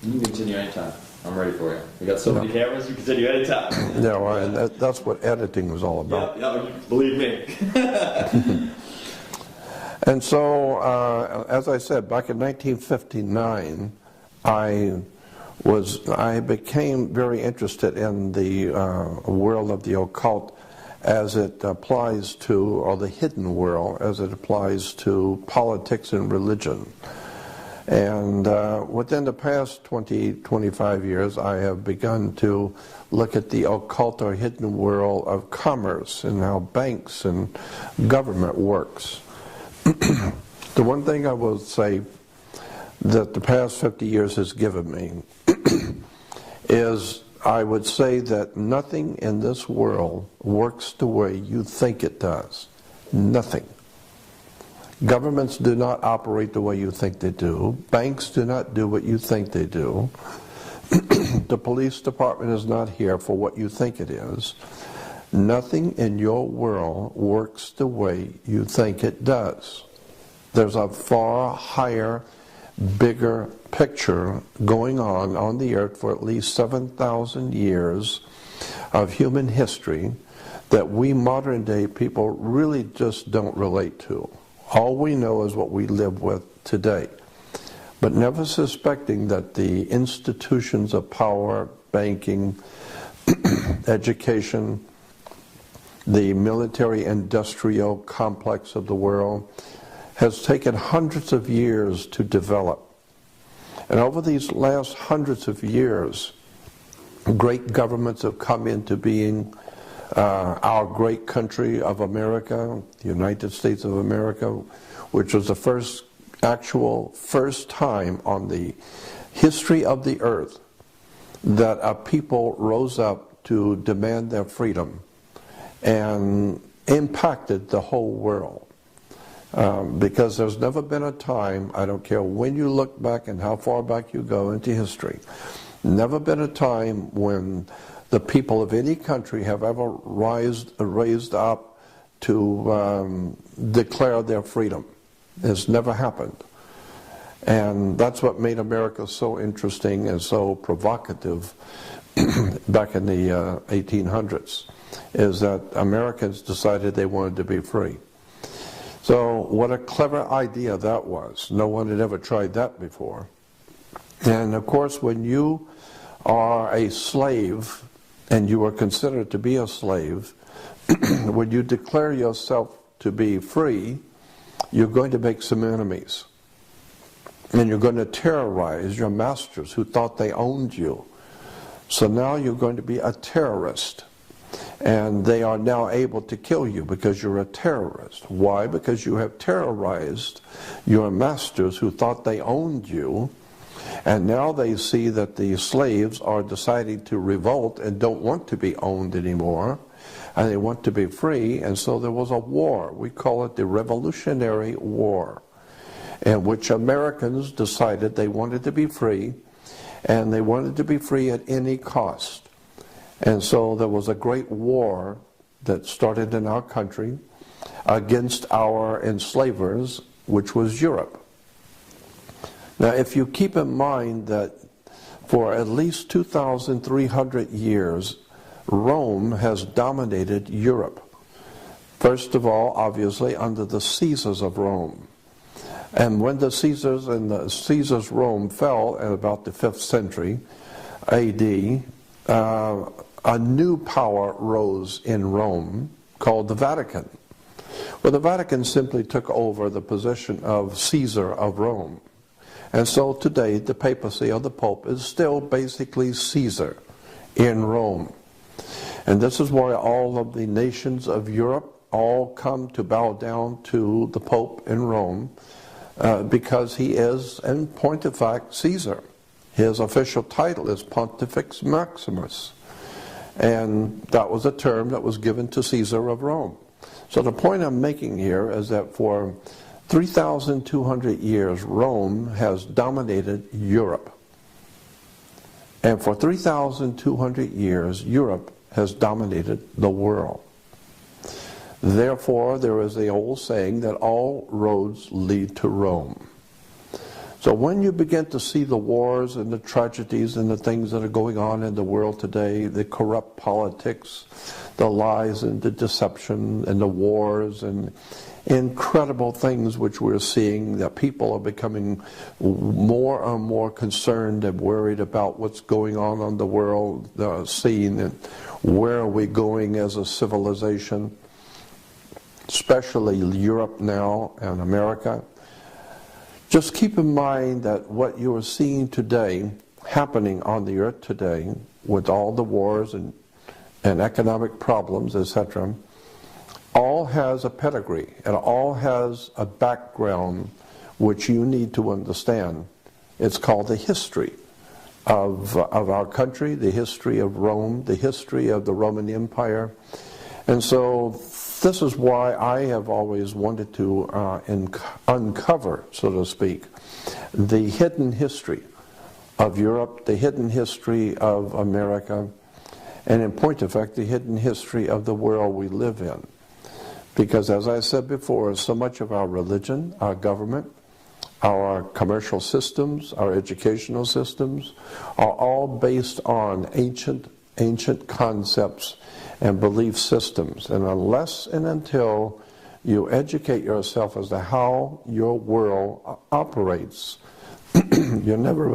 You can continue anytime. I'm ready for you. We got so many cameras, you can continue anytime. Yeah, well, and that's what editing was all about. Yeah, believe me. And so, as I said, back in 1959, I became very interested in the world of the occult as it applies to, or the hidden world, as it applies to politics and religion. And within the past 25 years, I have begun to look at the occult or hidden world of commerce and how banks and government works. The one thing I will say that the past 50 years has given me is, I would say that nothing in this world works the way you think it does. Nothing. Governments do not operate the way you think they do. Banks do not do what you think they do. The police department is not here for what you think it is. Nothing in your world works the way you think it does. There's a far higher, bigger picture going on the earth for at least 7,000 years of human history that we modern day people really just don't relate to. All we know is what we live with today. But never suspecting that the institutions of power, banking, education, the military-industrial complex of the world has taken hundreds of years to develop. And over these last hundreds of years, great governments have come into being. Our great country of America, the United States of America, which was the first time on the history of the earth that a people rose up to demand their freedom and impacted the whole world. Because there's never been a time, I don't care when you look back and how far back you go into history, never been a time when the people of any country have ever raised up to declare their freedom. It's never happened. And that's what made America so interesting and so provocative back in the 1800s, is that Americans decided they wanted to be free. So what a clever idea that was. No one had ever tried that before. And of course, when you are a slave, and you are considered to be a slave, when you declare yourself to be free, you're going to make some enemies. And you're going to terrorize your masters who thought they owned you. So now you're going to be a terrorist. And they are now able to kill you because you're a terrorist. Why? Because you have terrorized your masters who thought they owned you. And now they see that the slaves are deciding to revolt and don't want to be owned anymore, and they want to be free, and so there was a war. We call it the Revolutionary War, in which Americans decided they wanted to be free, and they wanted to be free at any cost. And so there was a great war that started in our country against our enslavers, which was Europe. Now, if you keep in mind that for at least 2,300 years, Rome has dominated Europe. First of all, obviously, under the Caesars of Rome. And when the Caesars Rome fell in about the 5th century AD, a new power rose in Rome called the Vatican. Well, the Vatican simply took over the position of Caesar of Rome. And so today, the papacy of the Pope is still basically Caesar in Rome. And this is why all of the nations of Europe all come to bow down to the Pope in Rome, because he is, in point of fact, Caesar. His official title is Pontifex Maximus. And that was a term that was given to Caesar of Rome. So the point I'm making here is that for 3,200 years, Rome has dominated Europe. And for 3,200 years, Europe has dominated the world. Therefore, there is the old saying that all roads lead to Rome. So when you begin to see the wars and the tragedies and the things that are going on in the world today, the corrupt politics, the lies and the deception and the wars and incredible things which we're seeing, that people are becoming more and more concerned and worried about what's going on the world scene, and where are we going as a civilization, especially Europe now and America. Just keep in mind that what you are seeing today, happening on the earth today, with all the wars and economic problems, etc., all has a pedigree, and all has a background which you need to understand. It's called the history of our country, the history of Rome, the history of the Roman Empire. And so this is why I have always wanted to uncover, so to speak, the hidden history of Europe, the hidden history of America, and in point of fact, the hidden history of the world we live in. Because as I said before, so much of our religion, our government, our commercial systems, our educational systems are all based on ancient concepts and belief systems. And unless and until you educate yourself as to how your world operates, you're never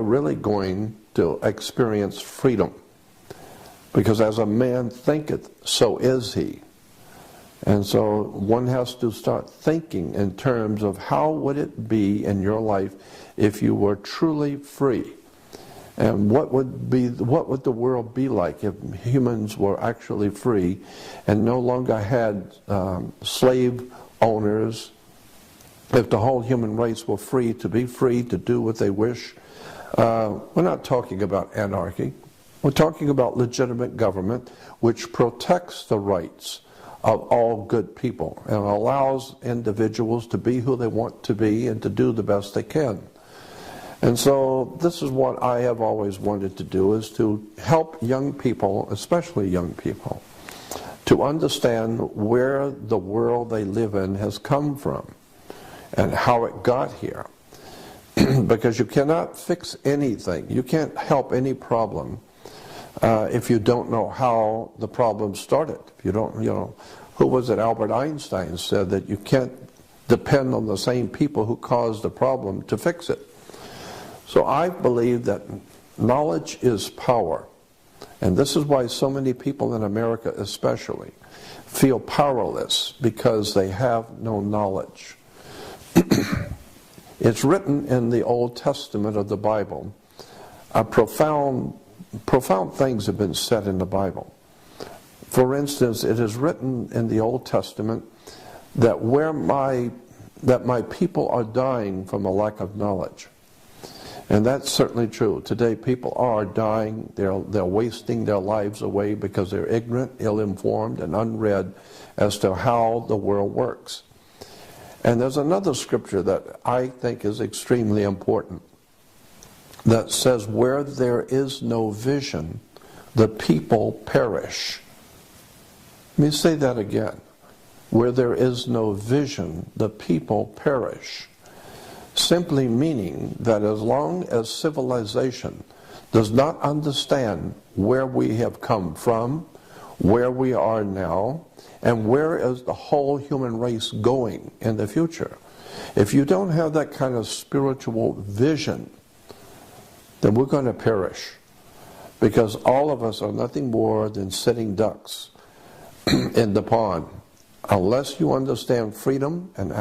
really going to experience freedom. Because as a man thinketh, so is he. And so one has to start thinking in terms of how would it be in your life if you were truly free. And what would the world be like if humans were actually free and no longer had slave owners, if the whole human race were free to do what they wish. We're not talking about anarchy. We're talking about legitimate government which protects the rights of all good people and allows individuals to be who they want to be and to do the best they can. And so this is what I have always wanted to do, is to help young people, especially young people, to understand where the world they live in has come from and how it got here. Because you cannot fix anything, you can't help any problem if you don't know how the problem started. If you don't, who was it? Albert Einstein said that you can't depend on the same people who caused the problem to fix it. So I believe that knowledge is power. And this is why so many people in America especially feel powerless, because they have no knowledge. It's written in the Old Testament of the Bible. Profound things have been said in the Bible. For instance, it is written in the Old Testament that my people are dying from a lack of knowledge. And that's certainly true. Today people are dying, they're wasting their lives away because they're ignorant, ill-informed, and unread as to how the world works. And there's another scripture that I think is extremely important that says, where there is no vision, the people perish. Let me say that again. Where there is no vision, the people perish. Simply meaning that as long as civilization does not understand where we have come from, where we are now, and where is the whole human race going in the future, if you don't have that kind of spiritual vision, then we're going to perish. Because all of us are nothing more than sitting ducks in the pond. Unless you understand freedom and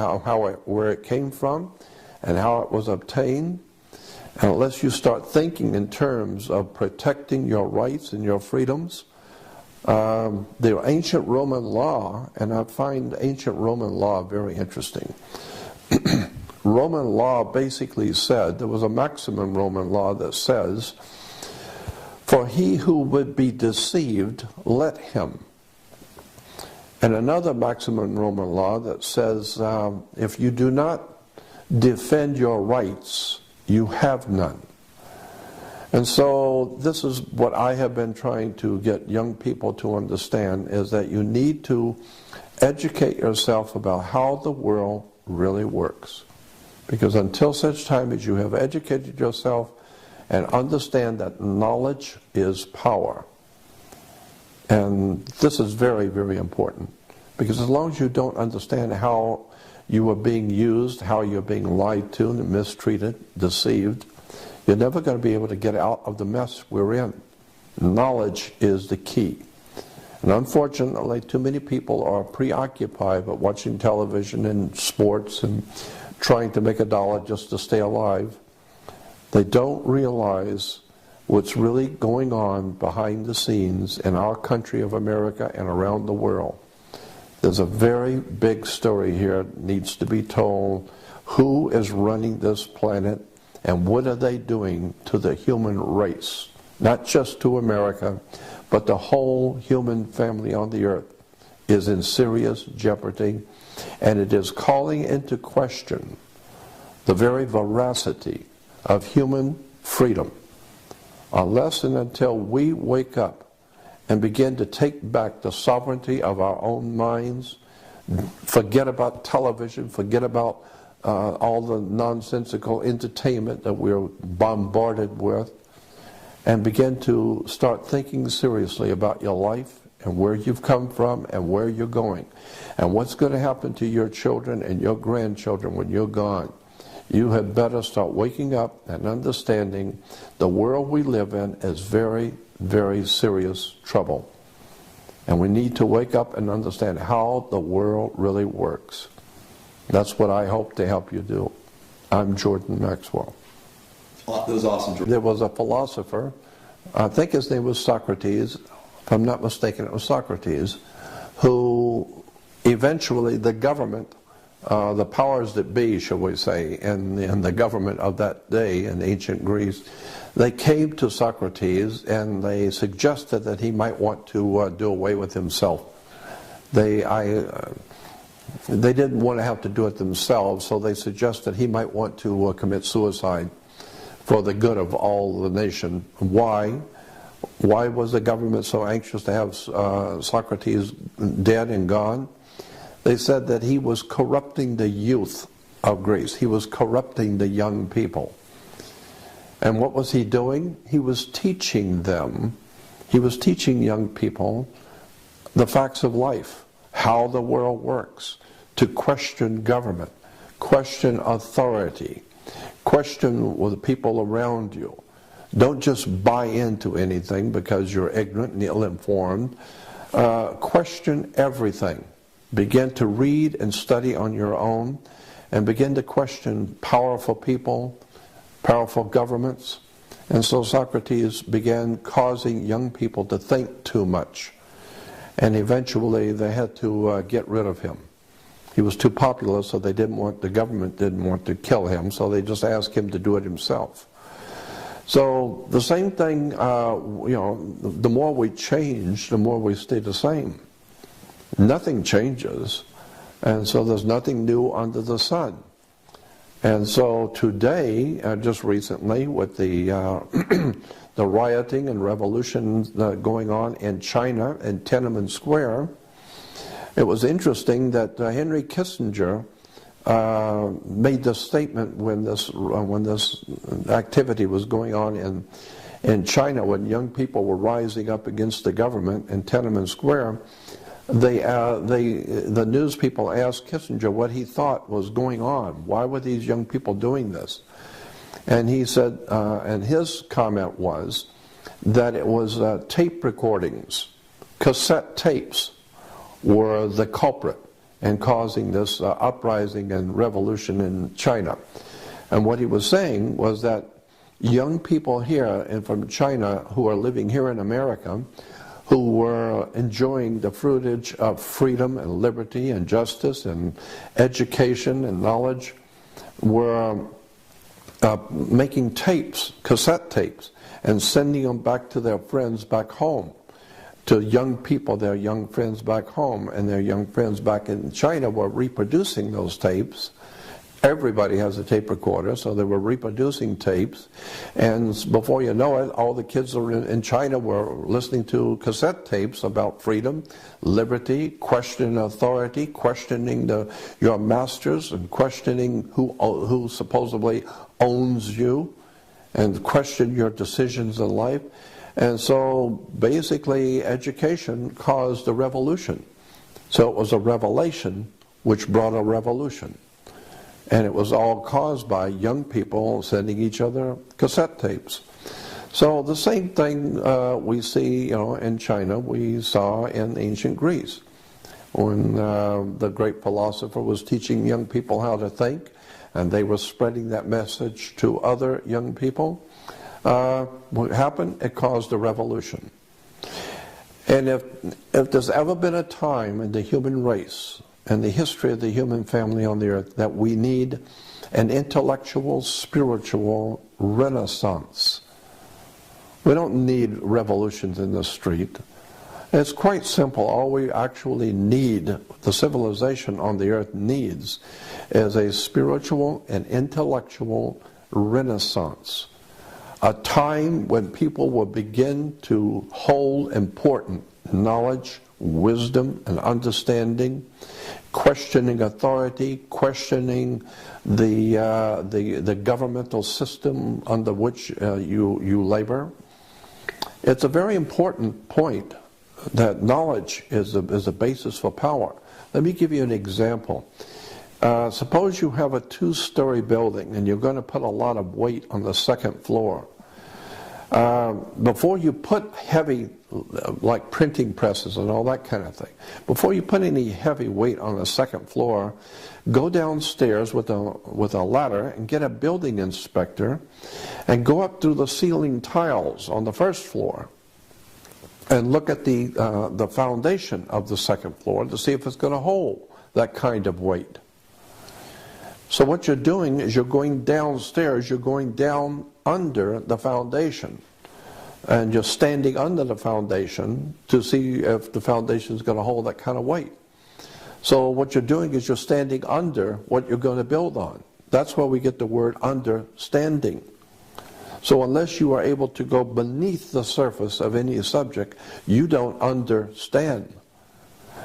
where it came from and how it was obtained, and unless you start thinking in terms of protecting your rights and your freedoms, the ancient Roman law, and I find ancient Roman law very interesting. Roman law basically said, there was a maximum Roman law that says, for he who would be deceived, let him. And another maximum Roman law that says, if you do not defend your rights, you have none. And so this is what I have been trying to get young people to understand, is that you need to educate yourself about how the world really works. Because until such time as you have educated yourself and understand that knowledge is power, and this is very, very important, because as long as you don't understand how you are being used, how you're being lied to and mistreated, deceived, you're never going to be able to get out of the mess we're in. Knowledge is the key. And unfortunately, too many people are preoccupied with watching television and sports and trying to make a dollar just to stay alive. They don't realize what's really going on behind the scenes in our country of America and around the world. There's a very big story here that needs to be told. Who is running this planet and what are they doing to the human race? Not just to America, but the whole human family on the earth is in serious jeopardy, and it is calling into question the very veracity of human freedom. Unless and until we wake up and begin to take back the sovereignty of our own minds, forget about television, forget about all the nonsensical entertainment that we're bombarded with, and begin to start thinking seriously about your life and where you've come from and where you're going and what's going to happen to your children and your grandchildren when you're gone. You had better start waking up and understanding the world we live in is very, very serious trouble. And we need to wake up and understand how the world really works. That's what I hope to help you do. I'm Jordan Maxwell. That was awesome, Jordan. There was a philosopher, I think his name was Socrates, if I'm not mistaken it was Socrates, who eventually the government, the powers that be, shall we say, in the government of that day in ancient Greece, they came to Socrates and they suggested that he might want to do away with himself. They didn't want to have to do it themselves, so they suggested he might want to commit suicide for the good of all the nation. Why? Why was the government so anxious to have Socrates dead and gone? They said that he was corrupting the youth of Greece. He was corrupting the young people. And what was he doing? He was teaching them, he was teaching young people the facts of life, how the world works, to question government, question authority, question with the people around you. Don't just buy into anything because you're ignorant and ill-informed. Question everything. Begin to read and study on your own and begin to question powerful people, powerful governments. And so Socrates began causing young people to think too much. And eventually they had to get rid of him. He was too popular, so the government didn't want to kill him, so they just asked him to do it himself. So the same thing, the more we change, the more we stay the same. Nothing changes, and so there's nothing new under the sun. And so today, just recently, with the the rioting and revolution going on in China in Tiananmen Square, it was interesting that Henry Kissinger made this statement when this activity was going on in China, when young people were rising up against the government in Tiananmen Square. The news people asked Kissinger what he thought was going on. Why were these young people doing this? And he said, and his comment was that it was tape recordings, cassette tapes were the culprit in causing this uprising and revolution in China. And what he was saying was that young people here and from China who are living here in America, who were enjoying the fruitage of freedom and liberty and justice and education and knowledge, were making tapes, cassette tapes, and sending them back to their friends back home, to young people, their young friends back home, and their young friends back in China were reproducing those tapes Everybody has a tape recorder, so they were reproducing tapes, and before you know it, all the kids in China were listening to cassette tapes about freedom, liberty, questioning authority, questioning your masters, and questioning who supposedly owns you, and question your decisions in life. And so basically education caused a revolution. So it was a revelation which brought a revolution. And it was all caused by young people sending each other cassette tapes. So the same thing we see, in China, we saw in ancient Greece, when the great philosopher was teaching young people how to think, and they were spreading that message to other young people. What happened? It caused a revolution. And if there's ever been a time in the human race and the history of the human family on the earth that we need an intellectual, spiritual renaissance. We don't need revolutions in the street. It's quite simple. All we actually need, the civilization on the earth needs, is a spiritual and intellectual renaissance. A time when people will begin to hold important knowledge, wisdom, and understanding, questioning authority, questioning the governmental system under which you labor. It's a very important point that knowledge is a basis for power. Let me give you an example. Suppose you have a two-story building and you're going to put a lot of weight on the second floor. Before you put heavy, like printing presses and all that kind of thing, before you put any heavy weight on the second floor, go downstairs with a ladder and get a building inspector and go up through the ceiling tiles on the first floor and look at the foundation of the second floor to see if it's going to hold that kind of weight. So what you're doing is you're going downstairs, you're going down under the foundation, and you're standing under the foundation to see if the foundation is going to hold that kind of weight. So what you're doing is you're standing under what you're going to build on. That's where we get the word understanding. So unless you are able to go beneath the surface of any subject, you don't understand.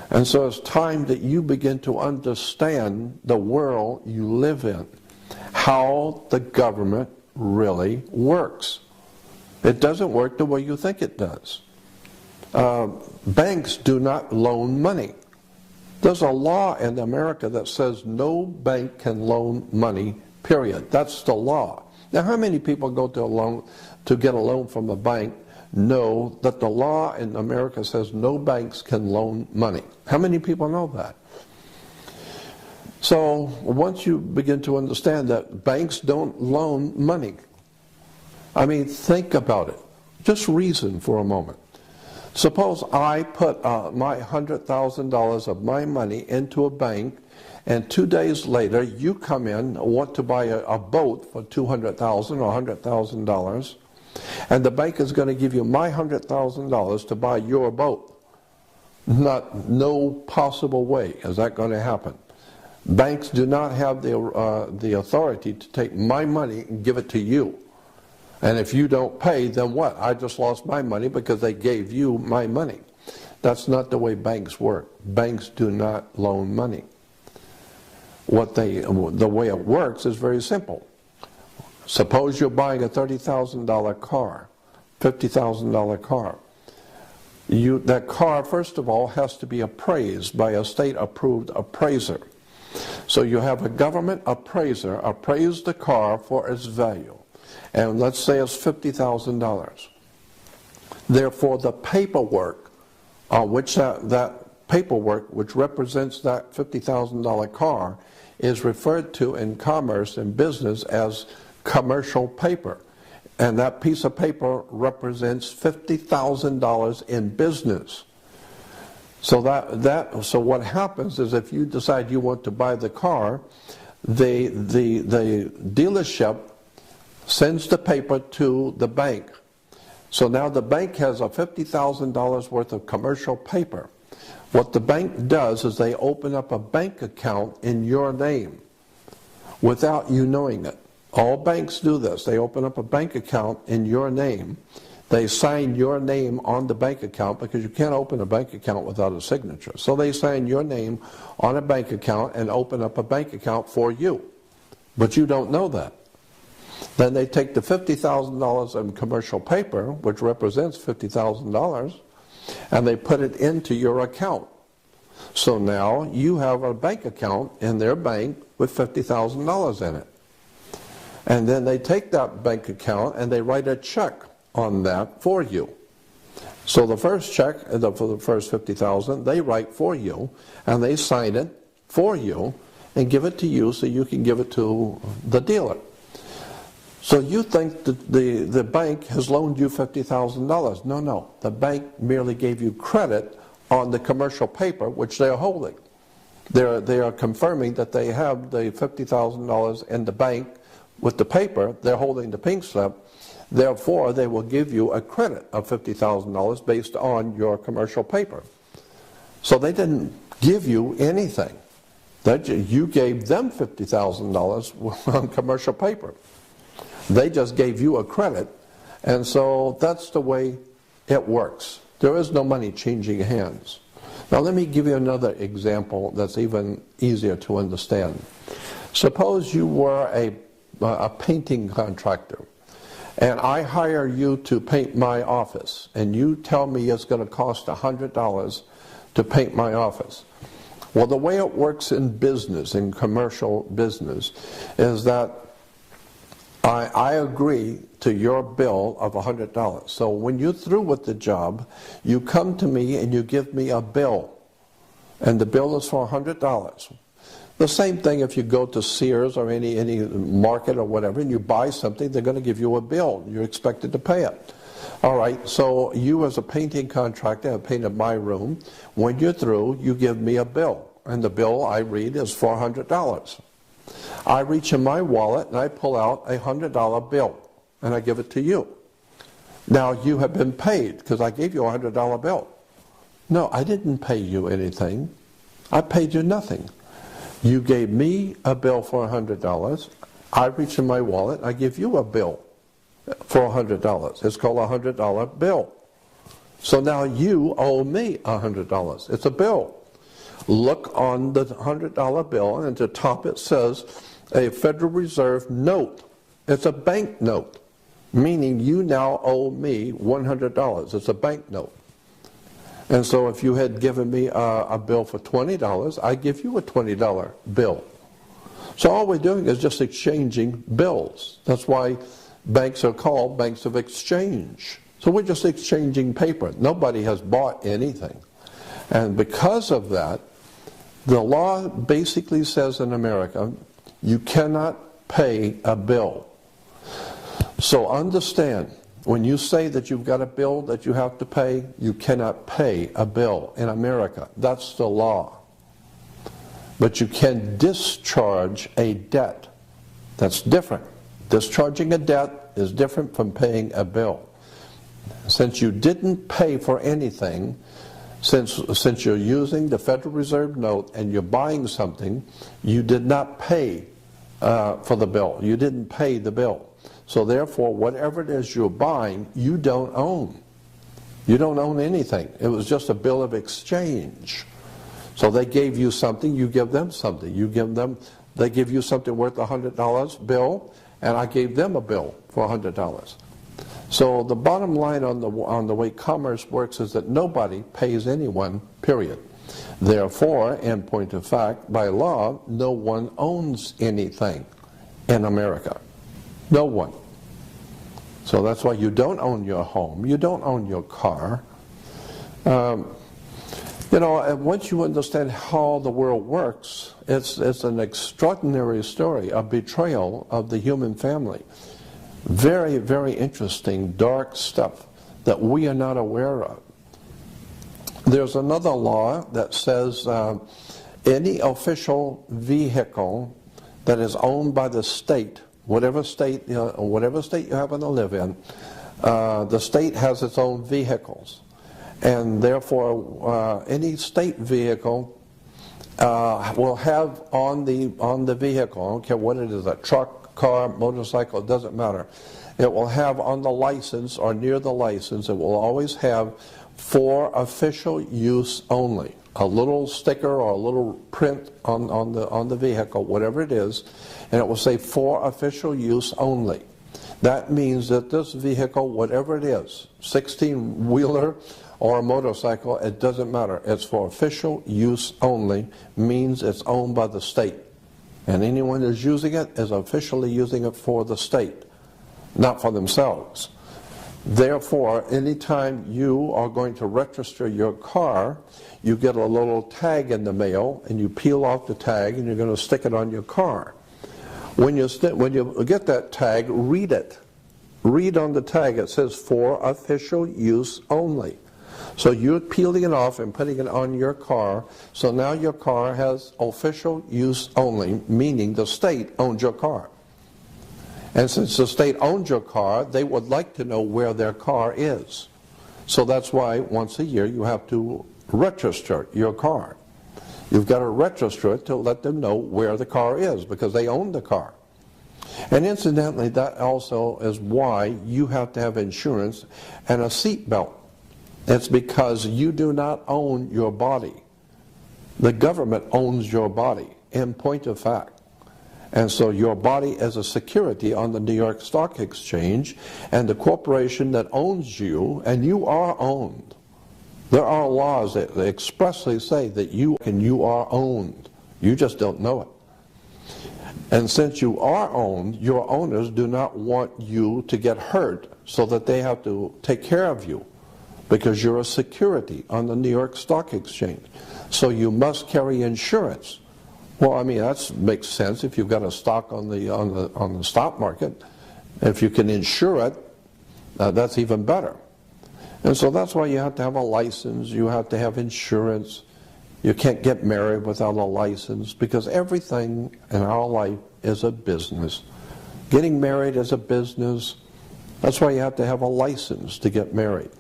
And so it's time that you begin to understand the world you live in, how the government really works. It doesn't work the way you think it does. Banks do not loan money. There's a law in America that says no bank can loan money, period. That's the law. Now, how many people go to get a loan from a bank know that the law in America says no banks can loan money? How many people know that? So once you begin to understand that banks don't loan money, I mean, think about it. Just reason for a moment. Suppose I put my $100,000 of my money into a bank, and 2 days later you come in and want to buy a boat for $200,000 or $100,000, and the bank is going to give you my $100,000 to buy your boat. No possible way is that going to happen. Banks do not have the authority to take my money and give it to you. And if you don't pay, then what? I just lost my money because they gave you my money. That's not the way banks work. Banks do not loan money. The way it works is very simple. Suppose you're buying a $30,000 car, $50,000 car. That car, first of all, has to be appraised by a state-approved appraiser. So you have a government appraiser appraise the car for its value. And let's say it's $50,000. Therefore, the paperwork on which that paperwork which represents that $50,000 car is referred to in commerce and business as commercial paper. And that piece of paper represents $50,000 in business. So so what happens is if you decide you want to buy the car, the dealership sends the paper to the bank. So now the bank has a $50,000 worth of commercial paper. What the bank does is they open up a bank account in your name. without you knowing it. All banks do this. They open up a bank account in your name. They sign your name on the bank account because you can't open a bank account without a signature. So they sign your name on a bank account and open up a bank account for you. But you don't know that. Then they take the $50,000 in commercial paper, which represents $50,000, and they put it into your account. So now you have a bank account in their bank with $50,000 in it. And then they take that bank account and they write a check on that for you. So the first check for the first $50,000 they write for you, and they sign it for you and give it to you so you can give it to the dealer. So you think that the bank has loaned you $50,000. No. The bank merely gave you credit on the commercial paper which they are holding. They are confirming that they have the $50,000 in the bank with the paper. They're holding the pink slip. Therefore, they will give you a credit of $50,000 based on your commercial paper. So they didn't give you anything. You gave them $50,000 on commercial paper. They just gave you a credit, and so that's the way it works. There is no money changing hands. Now let me give you another example that's even easier to understand. Suppose you were a painting contractor, and I hire you to paint my office, and you tell me it's going to cost $100 to paint my office. Well, the way it works in business, in commercial business, is that I agree to your bill of $100. So when you're through with the job, you come to me and you give me a bill, and the bill is for $100. The same thing if you go to Sears or any market or whatever, and you buy something, they're going to give you a bill. You're expected to pay it. All right, so you as a painting contractor have painted my room. When you're through, you give me a bill, and the bill I read is $400. I reach in my wallet and I pull out a $100 bill, and I give it to you. Now you have been paid because I gave you a $100 bill. No, I didn't pay you anything. I paid you nothing. You gave me a bill for $100. I reach in my wallet, I give you a bill for $100. It's called a $100 bill. So now you owe me $100. It's a bill. Look on the $100 bill, and at the top it says a Federal Reserve note. It's a bank note, meaning you now owe me $100. It's a bank note. And so if you had given me a bill for $20, I give you a $20 bill. So all we're doing is just exchanging bills. That's why banks are called banks of exchange. So we're just exchanging paper. Nobody has bought anything. And because of that, the law basically says in America, you cannot pay a bill. So understand, when you say that you've got a bill that you have to pay, you cannot pay a bill in America. That's the law. But you can discharge a debt. That's different. Discharging a debt is different from paying a bill. Since you didn't pay for anything, since you're using the Federal Reserve note and you're buying something, you did not pay for the bill. You didn't pay the bill. So therefore, whatever it is you're buying, you don't own. You don't own anything. It was just a bill of exchange. So they gave you something, you give them something. They give you something worth $100 bill, and I gave them a bill for $100. So the bottom line on the way commerce works is that nobody pays anyone, period. Therefore, in point of fact, by law, no one owns anything in America. No one. So that's why you don't own your home. You don't own your car. Once you understand how the world works, it's an extraordinary story, a betrayal of the human family. Very, very interesting, dark stuff that we are not aware of. There's another law that says any official vehicle that is owned by the state, whatever state you happen to live in, the state has its own vehicles. And therefore, any state vehicle will have on the vehicle, I don't care what it is, a truck, car, motorcycle, it doesn't matter. It will have on the license or near the license, it will always have for official use only. A little sticker or a little print on the vehicle, whatever it is, and it will say for official use only. That means that this vehicle, whatever it is, 16-wheeler or a motorcycle, it doesn't matter. It's for official use only, means it's owned by the state. And anyone who's using it is officially using it for the state, not for themselves. Therefore, anytime you are going to register your car, you get a little tag in the mail, and you peel off the tag, and you're going to stick it on your car. When you get that tag, read it. Read on the tag, it says for official use only. So you're peeling it off and putting it on your car, so now your car has official use only, meaning the state owns your car. And since the state owns your car, they would like to know where their car is. So that's why once a year you have to register your car. You've got to register it to let them know where the car is, because they own the car. And incidentally, that also is why you have to have insurance and a seat belt. It's because you do not own your body. The government owns your body, in point of fact. And so your body is a security on the New York Stock Exchange, and the corporation that owns you, and you are owned. There are laws that expressly say that you are owned. You just don't know it. And since you are owned, your owners do not want you to get hurt, so that they have to take care of you, because you're a security on the New York Stock Exchange. So you must carry insurance. Well, I mean, that makes sense if you've got a stock on the stock market. If you can insure it, that's even better. And so that's why you have to have a license, you have to have insurance. You can't get married without a license, because everything in our life is a business. Getting married is a business. That's why you have to have a license to get married.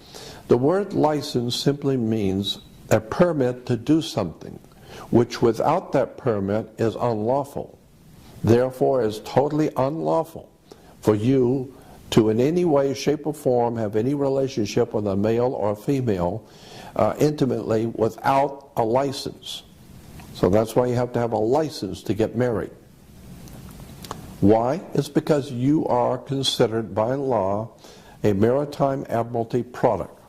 The word license simply means a permit to do something, which without that permit is unlawful. Therefore, is totally unlawful for you to in any way, shape, or form have any relationship with a male or a female intimately without a license. So that's why you have to have a license to get married. Why? It's because you are considered by law a maritime admiralty product.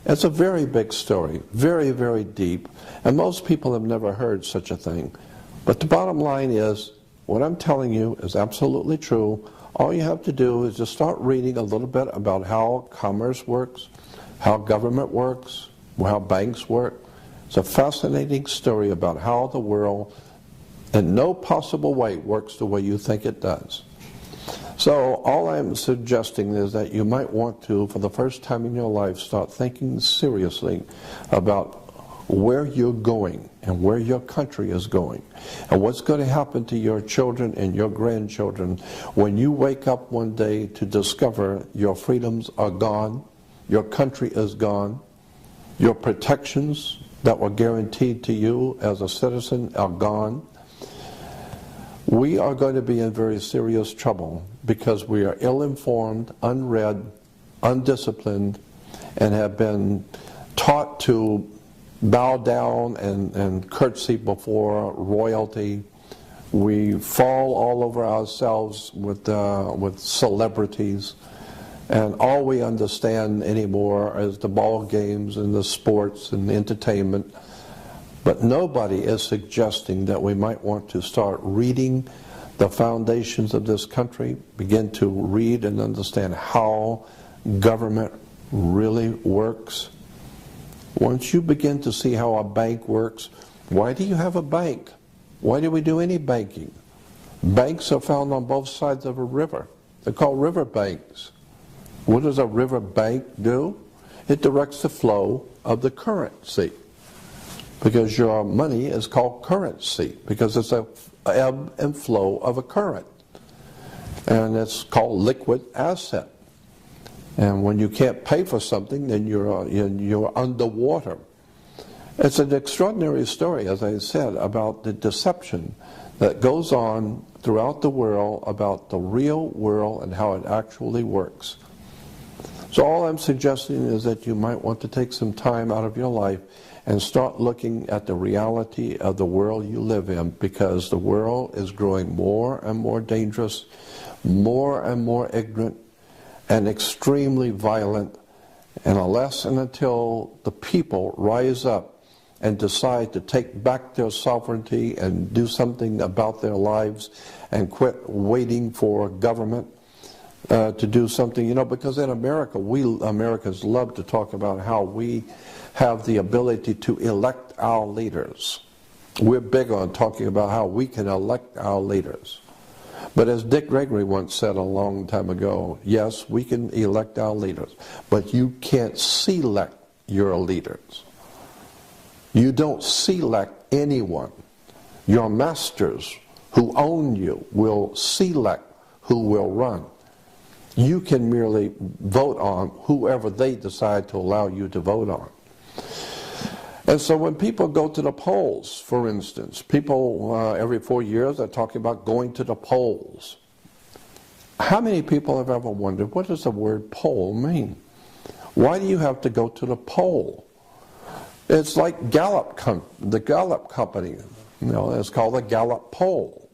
It's a very big story, very, very deep, and most people have never heard such a thing. But the bottom line is, what I'm telling you is absolutely true. All you have to do is just start reading a little bit about how commerce works, how government works, how banks work. It's a fascinating story about how the world in no possible way works the way you think it does. So all I'm suggesting is that you might want to, for the first time in your life, start thinking seriously about where you're going and where your country is going, and what's going to happen to your children and your grandchildren when you wake up one day to discover your freedoms are gone, your country is gone, your protections that were guaranteed to you as a citizen are gone. We are going to be in very serious trouble because we are ill-informed, unread, undisciplined, and have been taught to bow down and curtsy before royalty. We fall all over ourselves with celebrities, and all we understand anymore is the ball games and the sports and the entertainment. But nobody is suggesting that we might want to start reading the foundations of this country, begin to read and understand how government really works. Once you begin to see how a bank works, why do you have a bank? Why do we do any banking? Banks are found on both sides of a river. They're called river banks. What does a river bank do? It directs the flow of the currency, because your money is called currency, because it's a ebb and flow of a current, and it's called liquid asset. And when you can't pay for something, then you're underwater. It's an extraordinary story, as I said, about the deception that goes on throughout the world about the real world and how it actually works. So all I'm suggesting is that you might want to take some time out of your life and start looking at the reality of the world you live in, because the world is growing more and more dangerous, more and more ignorant, and extremely violent. And unless and until the people rise up and decide to take back their sovereignty and do something about their lives and quit waiting for government to do something, you know, because in America, we Americans love to talk about how we have the ability to elect our leaders. We're big on talking about how we can elect our leaders. But as Dick Gregory once said a long time ago, yes, we can elect our leaders, but you can't select your leaders. You don't select anyone. Your masters who own you will select who will run. You can merely vote on whoever they decide to allow you to vote on. And so when people go to the polls, for instance, people every 4 years are talking about going to the polls. How many people have ever wondered, what does the word poll mean? Why do you have to go to the poll? It's like Gallup, the Gallup company, you know, it's called the Gallup poll.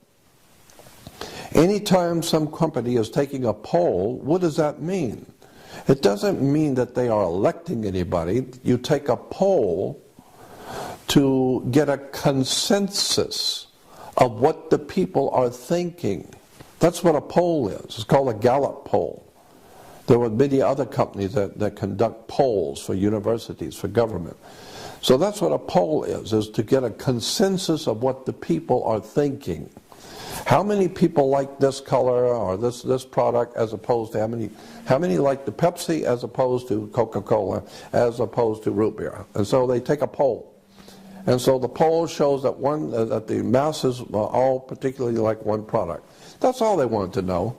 Anytime some company is taking a poll, what does that mean? It doesn't mean that they are electing anybody. You take a poll to get a consensus of what the people are thinking. That's what a poll is. It's called a Gallup poll. There are many other companies that conduct polls for universities, for government. So that's what a poll is to get a consensus of what the people are thinking. How many people like this color or this product as opposed to how many like the Pepsi as opposed to Coca-Cola as opposed to root beer? And so they take a poll. And so the poll shows that that the masses all particularly like one product. That's all they want to know.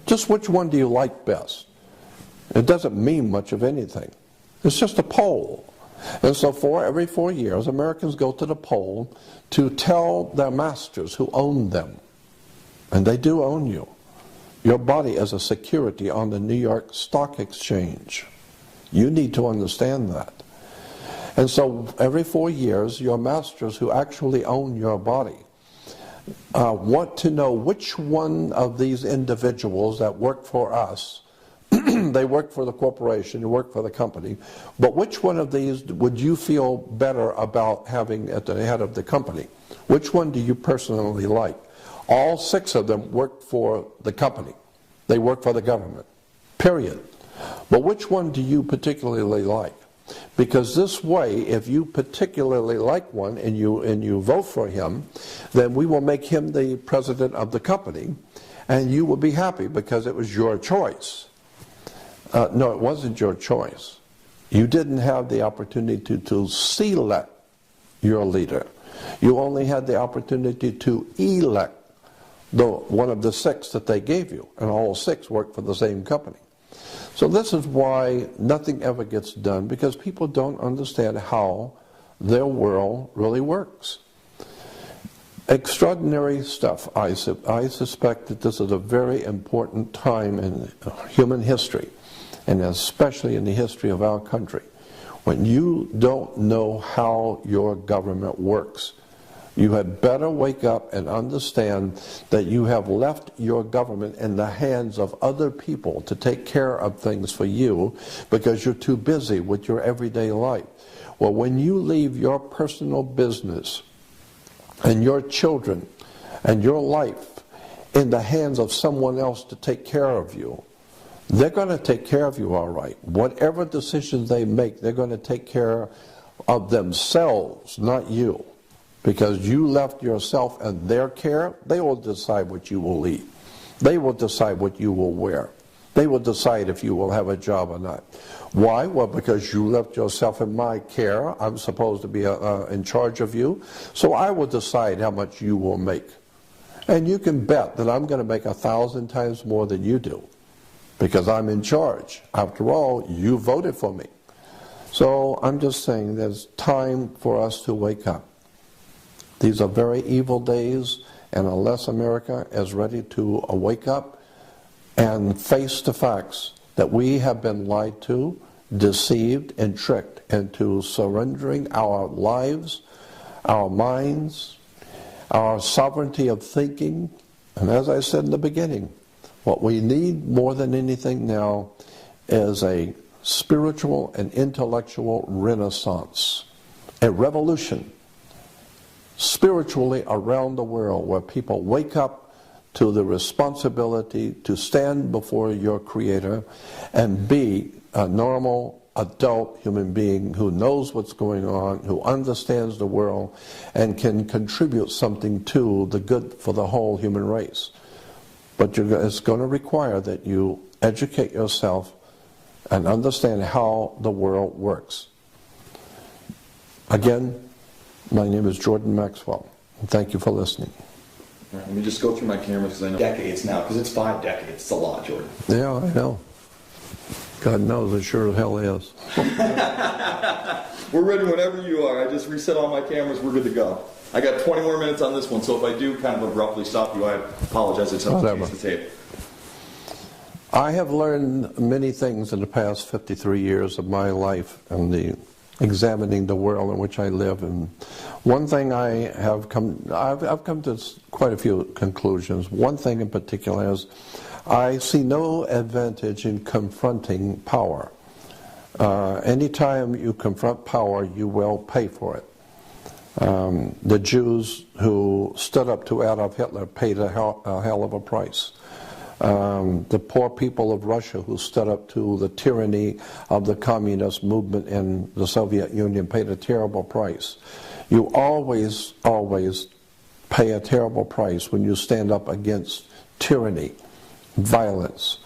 Just which one do you like best? It doesn't mean much of anything. It's just a poll. And so every 4 years, Americans go to the poll to tell their masters who own them. And they do own you. Your body is a security on the New York Stock Exchange. You need to understand that. And so every 4 years, your masters who actually own your body want to know which one of these individuals that work for us, they work for the corporation, you work for the company, but which one of these would you feel better about having at the head of the company? Which one do you personally like? All 6 of them work for the company. They work for the government, period. But which one do you particularly like? Because this way, if you particularly like one and you vote for him, then we will make him the president of the company, and you will be happy because it was your choice. No, it wasn't your choice. You didn't have the opportunity to select your leader. You only had the opportunity to elect one of the 6 that they gave you, and all 6 work for the same company. So this is why nothing ever gets done, because people don't understand how their world really works. Extraordinary stuff. I suspect that this is a very important time in human history, and especially in the history of our country, when you don't know how your government works. You had better wake up and understand that you have left your government in the hands of other people to take care of things for you because you're too busy with your everyday life. Well, when you leave your personal business and your children and your life in the hands of someone else to take care of you, they're going to take care of you all right. Whatever decisions they make, they're going to take care of themselves, not you. Because you left yourself in their care, they will decide what you will eat. They will decide what you will wear. They will decide if you will have a job or not. Why? Well, because you left yourself in my care. I'm supposed to be in charge of you. So I will decide how much you will make. And you can bet that I'm going to make 1,000 times more than you do. Because I'm in charge. After all, you voted for me. So I'm just saying there's time for us to wake up. These are very evil days, and unless America is ready to wake up and face the facts that we have been lied to, deceived, and tricked into surrendering our lives, our minds, our sovereignty of thinking, and as I said in the beginning, what we need more than anything now is a spiritual and intellectual renaissance, a revolution spiritually around the world where people wake up to the responsibility to stand before your Creator and be a normal adult human being who knows what's going on, who understands the world, and can contribute something to the good for the whole human race. But it's going to require that you educate yourself and understand how the world works. Again, my name is Jordan Maxwell, and thank you for listening. All right, let me just go through my cameras because I know decades now, because it's 5 decades. It's a lot, Jordan. Yeah, I know. God knows, it sure as hell is. We're ready whenever you are. I just reset all my cameras. We're good to go. I got 20 more minutes on this one, so if I do kind of abruptly stop you, I apologize. It's up to change the tape. I have learned many things in the past 53 years of my life and examining the world in which I live. And one thing I've come to quite a few conclusions. One thing in particular is I see no advantage in confronting power. Anytime you confront power, you will pay for it. The Jews who stood up to Adolf Hitler paid a hell of a price. The poor people of Russia who stood up to the tyranny of the communist movement in the Soviet Union paid a terrible price. You always pay a terrible price when you stand up against tyranny, violence.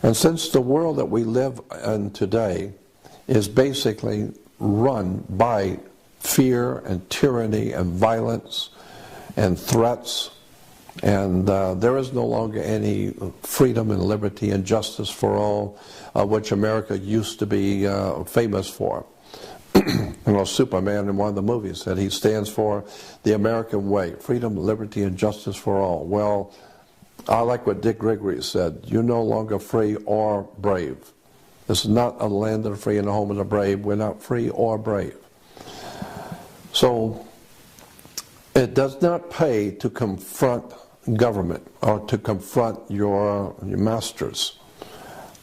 And since the world that we live in today is basically run by fear and tyranny and violence and threats, and there is no longer any freedom and liberty and justice for all, which America used to be famous for. You know, Superman in one of the movies said he stands for the American way, freedom, liberty, and justice for all. Well, I like what Dick Gregory said, you're no longer free or brave. This is not a land of the free and a home of the brave. We're not free or brave. So it does not pay to confront government or to confront your masters.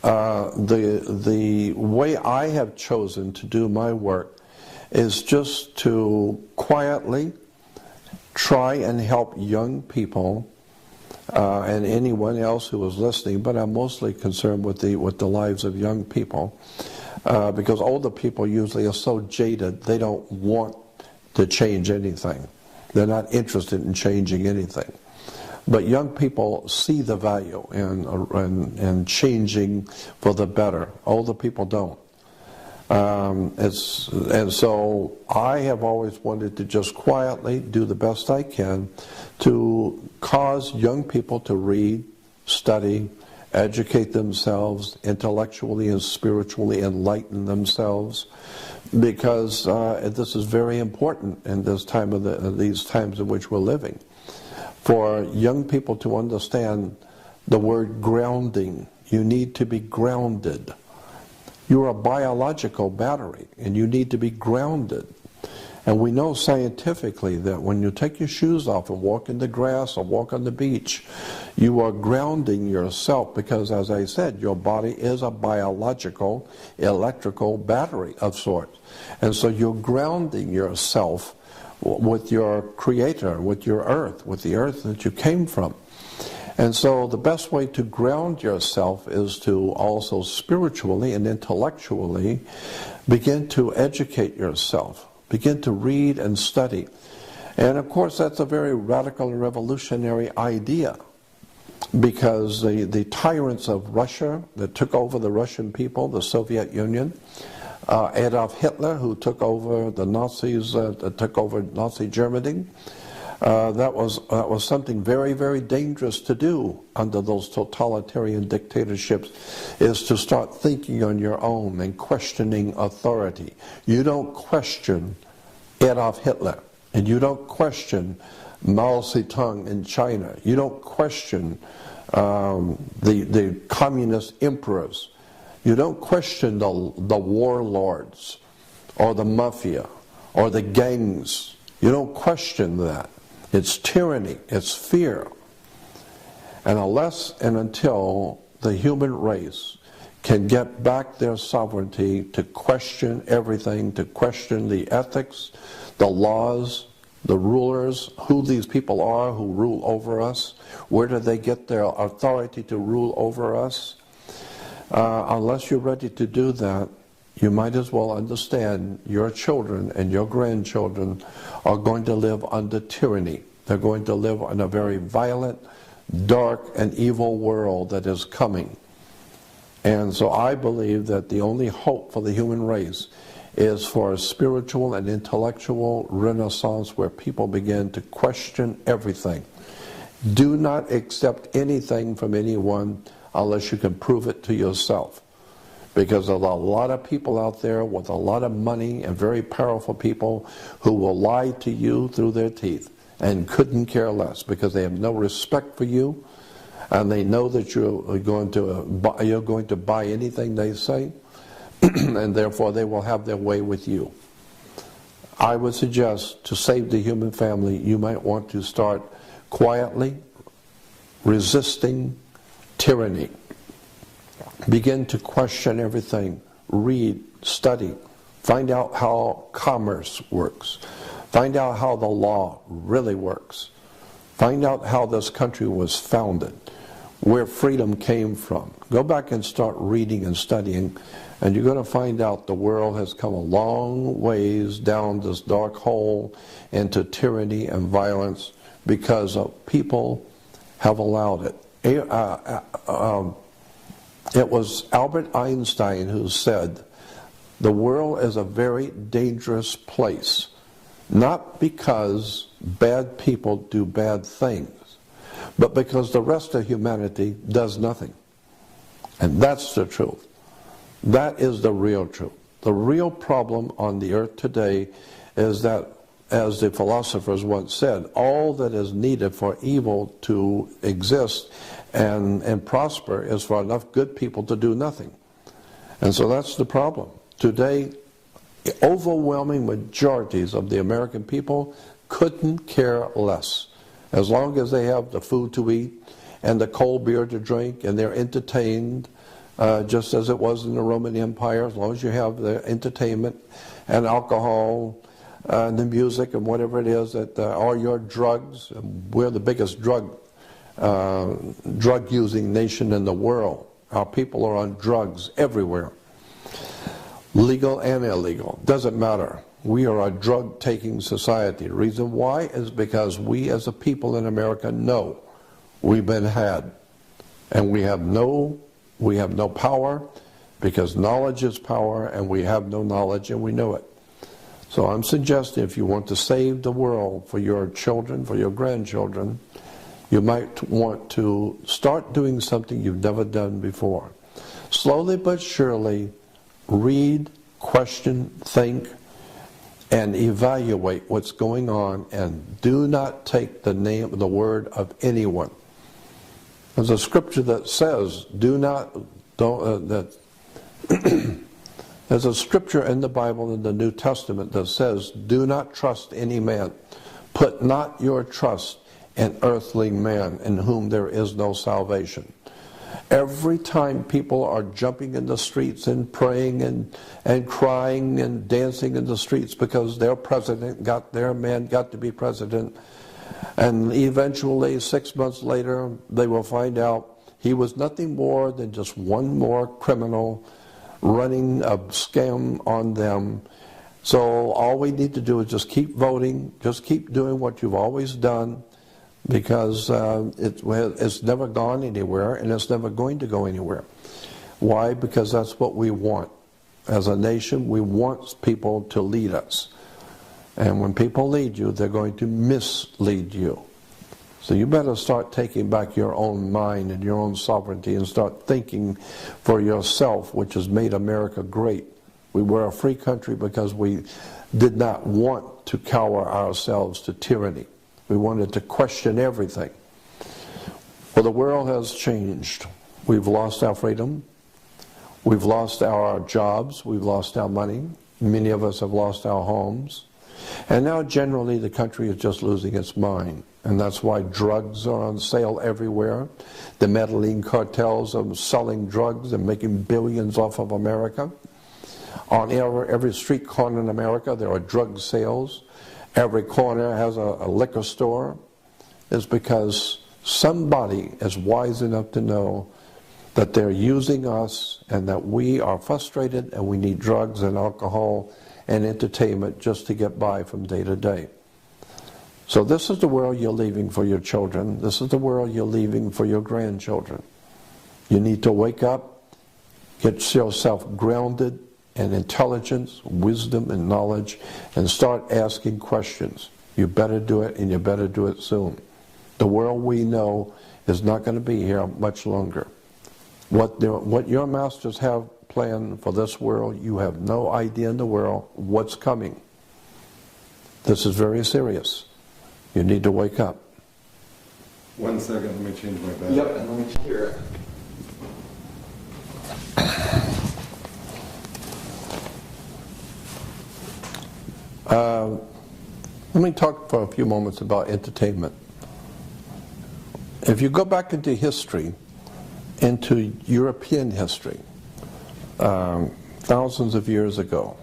The way I have chosen to do my work is just to quietly try and help young people and anyone else who is listening, but I'm mostly concerned with the lives of young people, because older people usually are so jaded they don't want to change anything. They're not interested in changing anything. But young people see the value in changing for the better. Older people don't. And so I have always wanted to just quietly do the best I can to cause young people to read, study, educate themselves, intellectually and spiritually enlighten themselves, because this is very important in this time of these times in which we're living. For young people to understand the word grounding, you need to be grounded. You're a biological battery, and you need to be grounded. And we know scientifically that when you take your shoes off and walk in the grass or walk on the beach, you are grounding yourself because, as I said, your body is a biological, electrical battery of sorts. And so you're grounding yourself with your Creator, with your earth, with the earth that you came from. And so the best way to ground yourself is to also spiritually and intellectually begin to educate yourself. Begin to read and study. And of course that's a very radical and revolutionary idea, because the tyrants of Russia that took over the Russian people, the Soviet Union, Adolf Hitler, who took over the Nazis, took over Nazi Germany, that was something very, very dangerous to do under those totalitarian dictatorships, is to start thinking on your own and questioning authority. You don't question Adolf Hitler, and you don't question Mao Zedong in China. You don't question the communist emperors. You don't question the warlords or the mafia or the gangs. You don't question that. It's tyranny, it's fear. And unless and until the human race can get back their sovereignty to question everything, to question the ethics, the laws, the rulers, who these people are who rule over us, where do they get their authority to rule over us, unless you're ready to do that, you might as well understand your children and your grandchildren are going to live under tyranny. They're going to live in a very violent, dark, and evil world that is coming. And so I believe that the only hope for the human race is for a spiritual and intellectual renaissance where people begin to question everything. Do not accept anything from anyone unless you can prove it to yourself. Because there's a lot of people out there with a lot of money and very powerful people who will lie to you through their teeth and couldn't care less because they have no respect for you and they know that you're going to buy anything they say and therefore they will have their way with you. I would suggest to save the human family, you might want to start quietly resisting tyranny. Begin to question everything. Read, study, find out how commerce works. Find out how the law really works. Find out how this country was founded, where freedom came from. Go back and start reading and studying, and you're going to find out the world has come a long ways down this dark hole into tyranny and violence because people have allowed it. It was Albert Einstein who said, the world is a very dangerous place, not because bad people do bad things, but because the rest of humanity does nothing. And that's the truth. That is the real truth. The real problem on the earth today is that, as the philosophers once said, all that is needed for evil to exist and prosper is for enough good people to do nothing. And so that's the problem. Today, overwhelming majorities of the American people couldn't care less. As long as they have the food to eat and the cold beer to drink and they're entertained, just as it was in the Roman Empire, as long as you have the entertainment and alcohol and the music and whatever it is, that all your drugs, we're the biggest drug-using nation in the world. Our people are on drugs everywhere. Legal and illegal, doesn't matter. We are a drug-taking society. The reason why is because we as a people in America know we've been had. And we have no power because knowledge is power and we have no knowledge and we know it. So I'm suggesting if you want to save the world for your children, for your grandchildren, you might want to start doing something you've never done before. Slowly but surely, read, question, think, and evaluate what's going on, and do not take the word of anyone. There's a scripture that says, there's a scripture in the Bible in the New Testament that says, do not trust any man. Put not your trust in earthly man, in whom there is no salvation. Every time people are jumping in the streets and praying and crying and dancing in the streets because their man got to be president, and eventually 6 months later they will find out he was nothing more than just one more criminal running a scam on them. So all we need to do is just keep voting, just keep doing what you've always done, because it's never gone anywhere and it's never going to go anywhere. Why? Because that's what we want. As a nation, we want people to lead us. And when people lead you, they're going to mislead you. So you better start taking back your own mind and your own sovereignty and start thinking for yourself, which has made America great. We were a free country because we did not want to cower ourselves to tyranny. We wanted to question everything. Well, the world has changed. We've lost our freedom. We've lost our jobs. We've lost our money. Many of us have lost our homes. And now generally the country is just losing its mind. And that's why drugs are on sale everywhere. The Medellin cartels are selling drugs and making billions off of America. On every street corner in America there are drug sales. Every corner has a liquor store. It's because somebody is wise enough to know that they're using us and that we are frustrated and we need drugs and alcohol and entertainment just to get by from day to day. So this is the world you're leaving for your children. This is the world you're leaving for your grandchildren. You need to wake up, get yourself grounded in intelligence, wisdom, and knowledge, and start asking questions. You better do it, and you better do it soon. The world we know is not going to be here much longer. What your masters have planned for this world, you have no idea in the world what's coming. This is very serious. You need to wake up. 1 second, let me change my battery. Yep, and let me hear it. Let me talk for a few moments about entertainment. If you go back into history, into European history, thousands of years ago,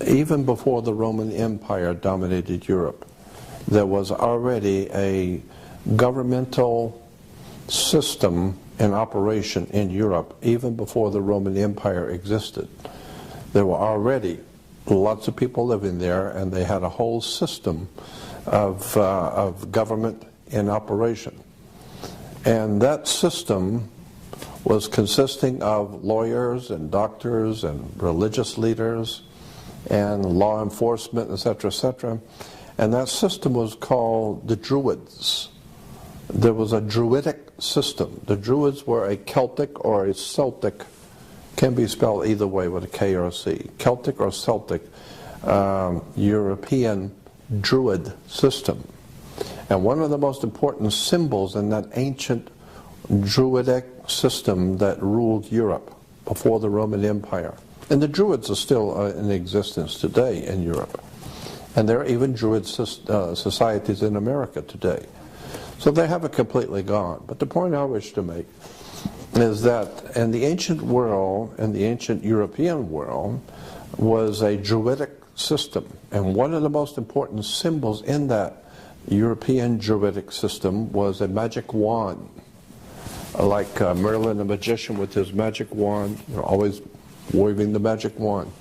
even before the Roman Empire dominated Europe, there was already a governmental system in operation in Europe, even before the Roman Empire existed. There were already lots of people living there, and they had a whole system of government in operation. And that system was consisting of lawyers and doctors and religious leaders and law enforcement, etc., etc. And that system was called the Druids. There was a Druidic system. The Druids were a Celtic or a Celtic, can be spelled either way with a K or a C, Celtic or Celtic European Druid system. And one of the most important symbols in that ancient Druidic system that ruled Europe before the Roman Empire, and the Druids are still in existence today in Europe, and there are even Druid societies in America today. So they haven't completely gone. But the point I wish to make is that in the ancient world, in the ancient European world, was a Druidic system. And one of the most important symbols in that European Druidic system was a magic wand. Like Merlin the magician with his magic wand, always waving the magic wand.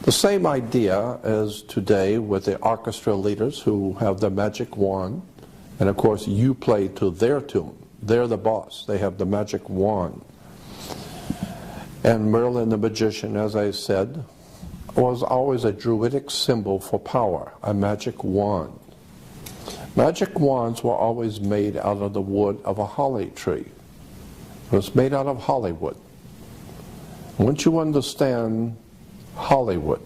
The same idea as today with the orchestra leaders who have the magic wand, and of course you play to their tune. They're the boss. They have the magic wand. And Merlin the magician, as I said, was always a Druidic symbol for power, a magic wand. Magic wands were always made out of the wood of a holly tree. It was made out of Hollywood. Once you understand Hollywood,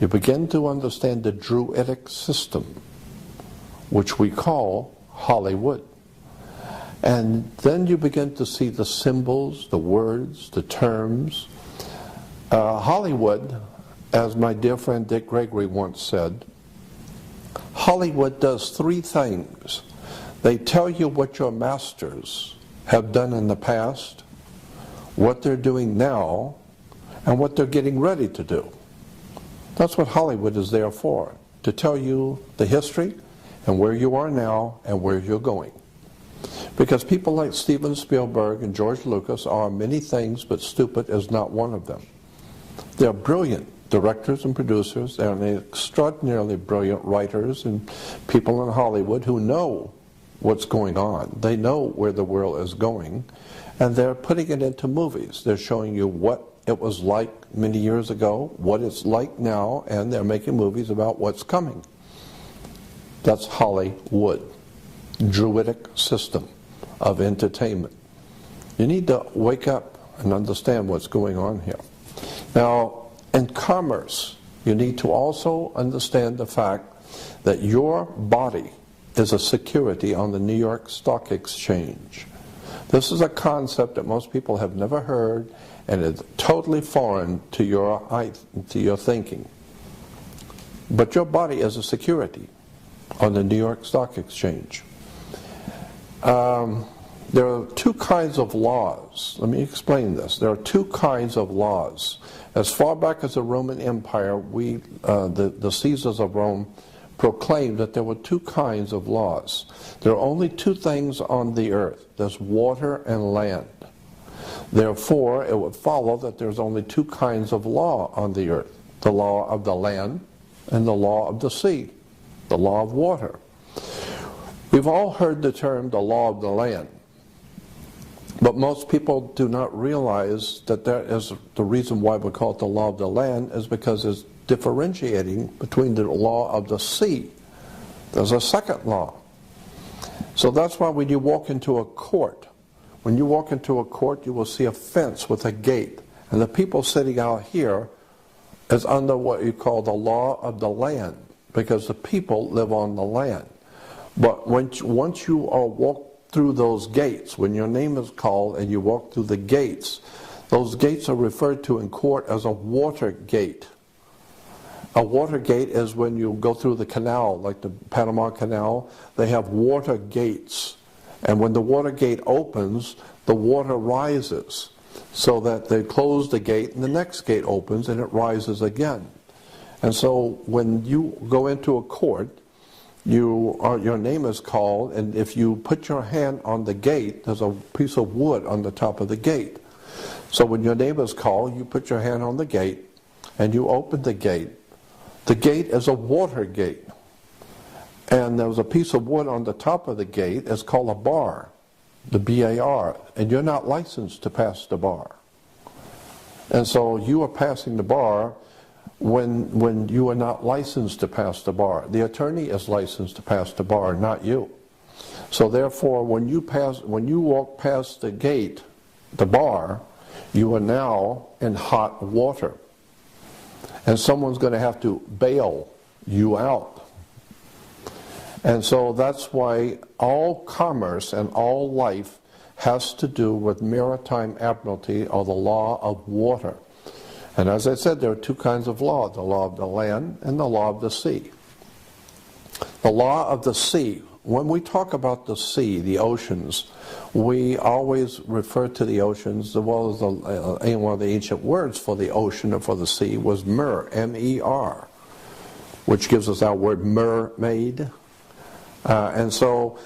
you begin to understand the Druidic system, which we call Hollywood. And then you begin to see the symbols, the words, the terms. Hollywood, as my dear friend Dick Gregory once said, Hollywood does three things. They tell you what your masters have done in the past, what they're doing now, and what they're getting ready to do. That's what Hollywood is there for, to tell you the history and where you are now and where you're going. Because people like Steven Spielberg and George Lucas are many things, but stupid is not one of them. They're brilliant directors and producers, and extraordinarily brilliant writers and people in Hollywood who know what's going on. They know where the world is going, and they're putting it into movies. They're showing you what it was like many years ago, what it's like now, and they're making movies about what's coming. That's Hollywood, druidic system of entertainment. You need to wake up and understand what's going on here. Now, in commerce, you need to also understand the fact that your body is a security on the New York Stock Exchange. This is a concept that most people have never heard, and it's totally foreign to your thinking. But your body is a security on the New York Stock Exchange. There are two kinds of laws. Let me explain this. There are two kinds of laws. As far back as the Roman Empire, the Caesars of Rome proclaimed that there were two kinds of laws. There are only two things on the earth. There's water and land. Therefore, it would follow that there's only two kinds of law on the earth. The law of the land and the law of the sea. The law of water. We've all heard the term the law of the land. But most people do not realize that that is the reason why we call it the law of the land is because it's differentiating between the law of the sea. There's a second law. So that's why when you walk into a court, you will see a fence with a gate. And the people sitting out here is under what you call the law of the land, because the people live on the land. But once you walk through those gates, when your name is called and you walk through the gates, those gates are referred to in court as a water gate. A water gate is when you go through the canal, like the Panama Canal, they have water gates. And when the water gate opens, the water rises, so that they close the gate and the next gate opens and it rises again. And so when you go into a court, your name is called, and if you put your hand on the gate, there's a piece of wood on the top of the gate. So when your name is called, you put your hand on the gate and you open the gate. The gate is a water gate. And there's a piece of wood on the top of the gate. It's called a bar, the B-A-R. And you're not licensed to pass the bar. And so you are passing the bar when you are not licensed to pass the bar. The attorney is licensed to pass the bar, not you. So therefore, when you walk past the gate, the bar, you are now in hot water. And someone's going to have to bail you out. And so that's why all commerce and all life has to do with maritime admiralty, or the law of water. And as I said, there are two kinds of law, the law of the land and the law of the sea. The law of the sea, when we talk about the sea, the oceans, we always refer to the oceans, well as one of the ancient words for the ocean or for the sea was mer, M-E-R, which gives us our word mermaid. And so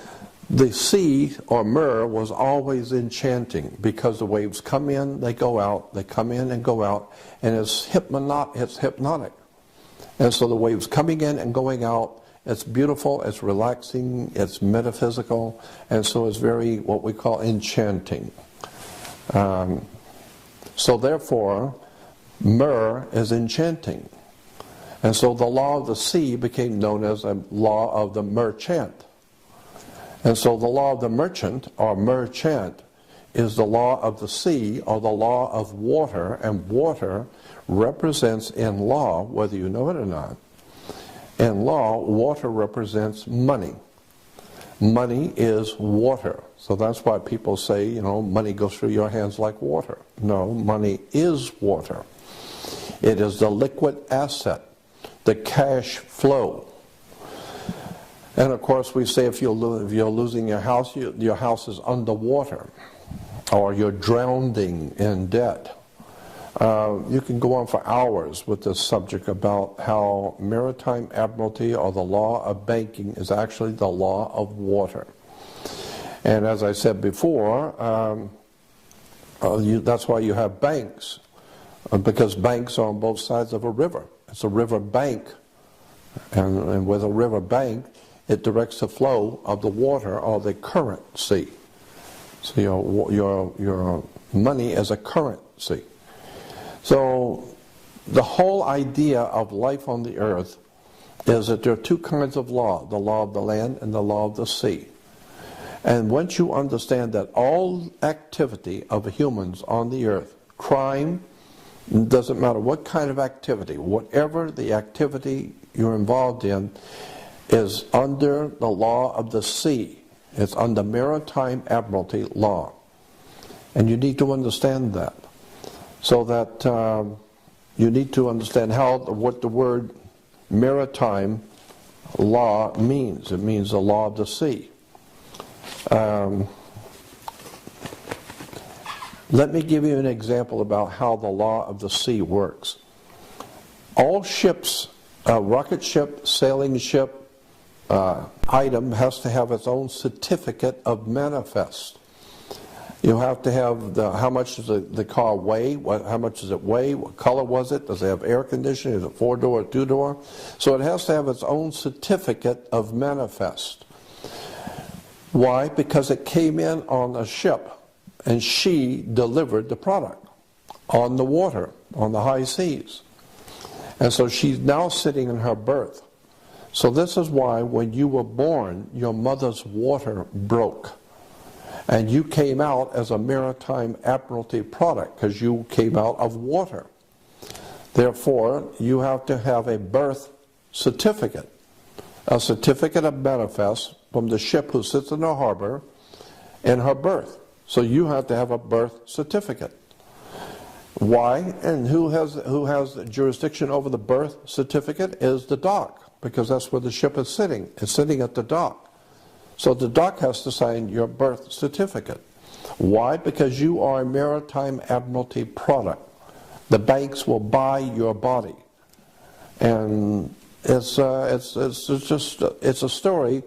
the sea, or mer, was always enchanting, because the waves come in, they go out, they come in and go out, and it's hypnotic. And so the waves coming in and going out, it's beautiful, it's relaxing, it's metaphysical, and so it's very, what we call, enchanting. So therefore, mer is enchanting. And so the law of the sea became known as a law of the merchant. And so the law of the merchant, or merchant, is the law of the sea, or the law of water, and water represents in law, whether you know it or not, in law, water represents money. Money is water. So that's why people say, money goes through your hands like water. No, money is water. It is the liquid asset, the cash flow. And of course we say if you're losing your house is underwater, or you're drowning in debt. You can go on for hours with this subject about how maritime admiralty, or the law of banking, is actually the law of water. And as I said before, that's why you have banks, because banks are on both sides of a river. It's a river bank, and with a river bank, it directs the flow of the water, or the currency. So your money is a currency. So the whole idea of life on the earth is that there are two kinds of law, the law of the land and the law of the sea. And once you understand that all activity of humans on the earth, crime, doesn't matter what kind of activity, whatever the activity you're involved in, is under the law of the sea. It's under maritime admiralty law. And you need to understand that. So that you need to understand what the word maritime law means. It means the law of the sea. Let me give you an example about how the law of the sea works. All ships, rocket ship, sailing ship, item has to have its own certificate of manifest. You have to have how much does the car weigh, how much does it weigh, what color was it, does it have air conditioning, is it 4-door or 2-door? So it has to have its own certificate of manifest. Why? Because it came in on a ship and she delivered the product on the water, on the high seas. And so she's now sitting in her berth. So this is why when you were born, your mother's water broke. And you came out as a maritime admiralty product because you came out of water. Therefore, you have to have a birth certificate, a certificate of manifest from the ship who sits in the harbor in her berth. So you have to have a birth certificate. Why? And who has jurisdiction over the birth certificate is the dock, because that's where the ship is sitting. It's sitting at the dock. So the dock has to sign your birth certificate. Why? Because you are a maritime admiralty product. The banks will buy your body. And it's a story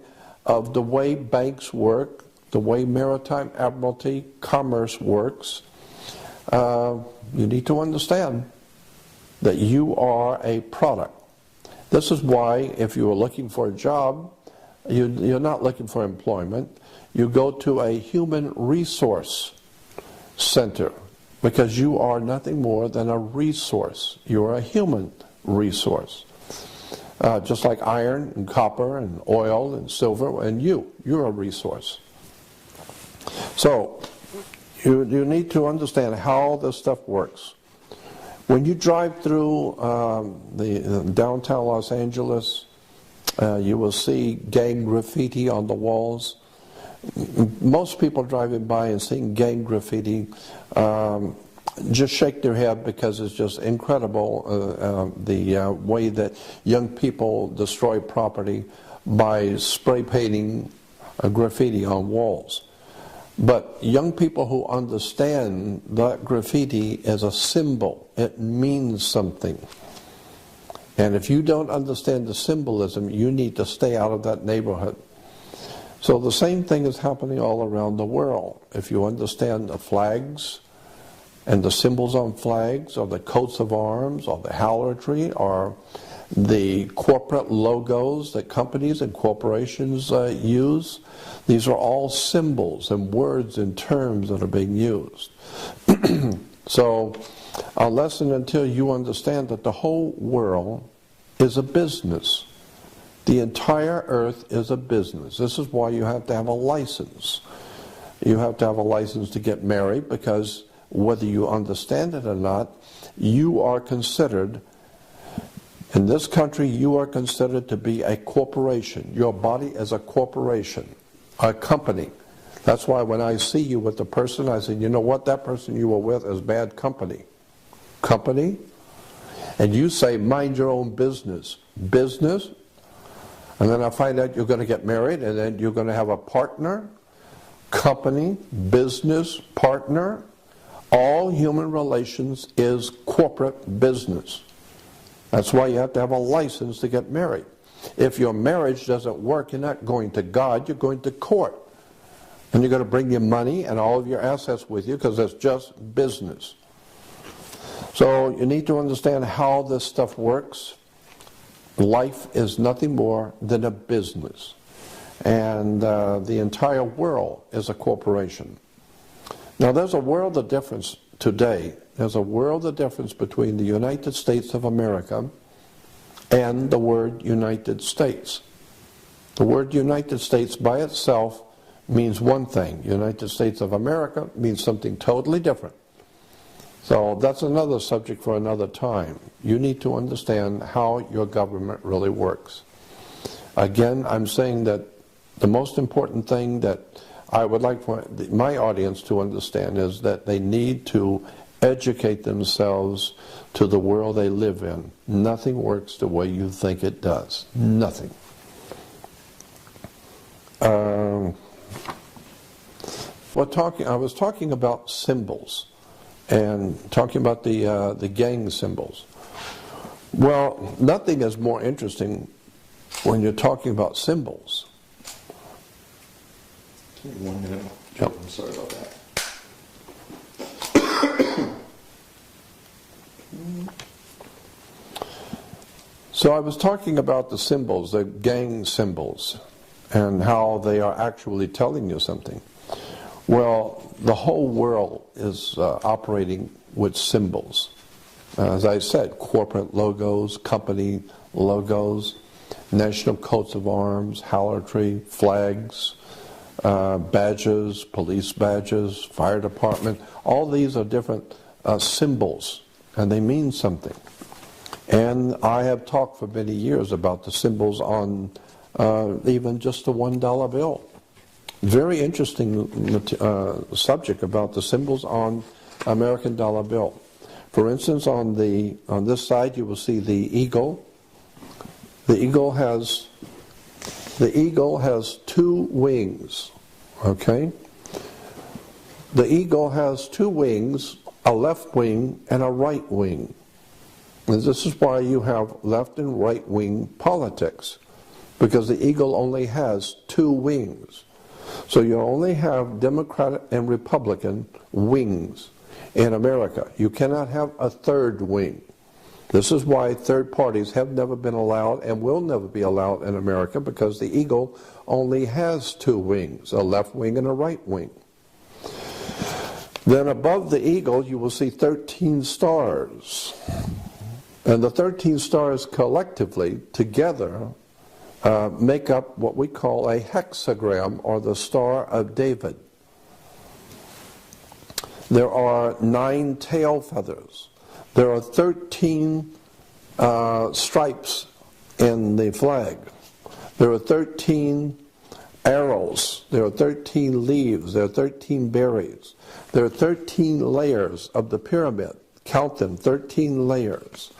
of the way banks work, the way maritime admiralty commerce works. You need to understand that you are a product. This is why if you are looking for a job, you're not looking for employment. You go to a human resource center because you are nothing more than a resource. You're a human resource. Just like iron and copper and oil and silver, and you're a resource. So you need to understand how this stuff works. When you drive through the downtown Los Angeles, you will see gang graffiti on the walls. Most people driving by and seeing gang graffiti just shake their head because it's just incredible the way that young people destroy property by spray painting graffiti on walls. But young people who understand that graffiti is a symbol, it means something. And if you don't understand the symbolism, you need to stay out of that neighborhood. So the same thing is happening all around the world. If you understand the flags and the symbols on flags, or the coats of arms, or the harlotry, or the corporate logos that companies and corporations use, these are all symbols and words and terms that are being used. So unless and until you understand that the whole world is a business, the entire earth is a business. This is why you have to have a license. You have to have a license to get married, because whether you understand it or not, you are considered, in this country, you are considered to be a corporation. Your body is a corporation, a company. That's why when I see you with the person, I say, you know what, that person you were with is bad company. Company? And you say, mind your own business. Business? And then I find out you're going to get married, and then you're going to have a partner. Company, business, partner. All human relations is corporate business. That's why you have to have a license to get married. If your marriage doesn't work, you're not going to God, you're going to court. And you're going to bring your money and all of your assets with you, because it's just business. So you need to understand how this stuff works. Life is nothing more than a business. And the entire world is a corporation. Now there's a world of difference today, there's a world of difference between the United States of America and the word United States. The word United States by itself means one thing. United States of America means something totally different. So that's another subject for another time. You need to understand how your government really works. Again, I'm saying that the most important thing that I would like for my audience to understand is that they need to educate themselves to the world they live in. Nothing works the way you think it does. Nothing. I was talking about symbols and talking about the gang symbols. Well, nothing is more interesting when you're talking about symbols. Give me 1 minute. Yep. I'm sorry about that. So I was talking about the symbols, the gang symbols, and how they are actually telling you something. Well, the whole world is operating with symbols. As I said, corporate logos, company logos, national coats of arms, harlotry, flags, badges, police badges, fire department. All these are different symbols, and they mean something. And I have talked for many years about the symbols on even just the $1 bill. Very interesting subject about the symbols on American dollar bill. For instance, on this side you will see the eagle. The eagle has two wings. Okay? The eagle has two wings, a left wing and a right wing. And this is why you have left and right wing politics, because the eagle only has two wings. So you only have Democratic and Republican wings in America. You cannot have a third wing. This is why third parties have never been allowed and will never be allowed in America, because the eagle only has two wings, a left wing and a right wing. Then above the eagle you will see 13 stars. And the 13 stars collectively, together, make up what we call a hexagram, or the Star of David. There are 9 tail feathers. There are 13 stripes in the flag. There are 13 arrows. There are 13 leaves. There are 13 berries. There are 13 layers of the pyramid. Count them, 13 layers.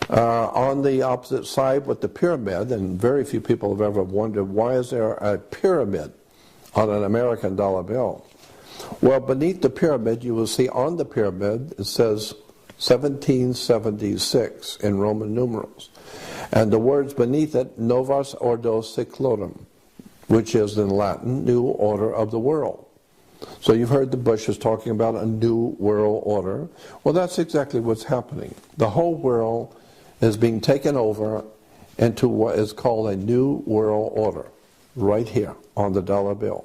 On the opposite side with the pyramid, and very few people have ever wondered, why is there a pyramid on an American dollar bill? Well, beneath the pyramid you will see on the pyramid it says 1776 in Roman numerals. And the words beneath it, Novus Ordo Seclorum, which is in Latin, New Order of the World. So you've heard the Bushes talking about a new world order. Well, that's exactly what's happening. The whole world is being taken over into what is called a new world order, right here on the dollar bill.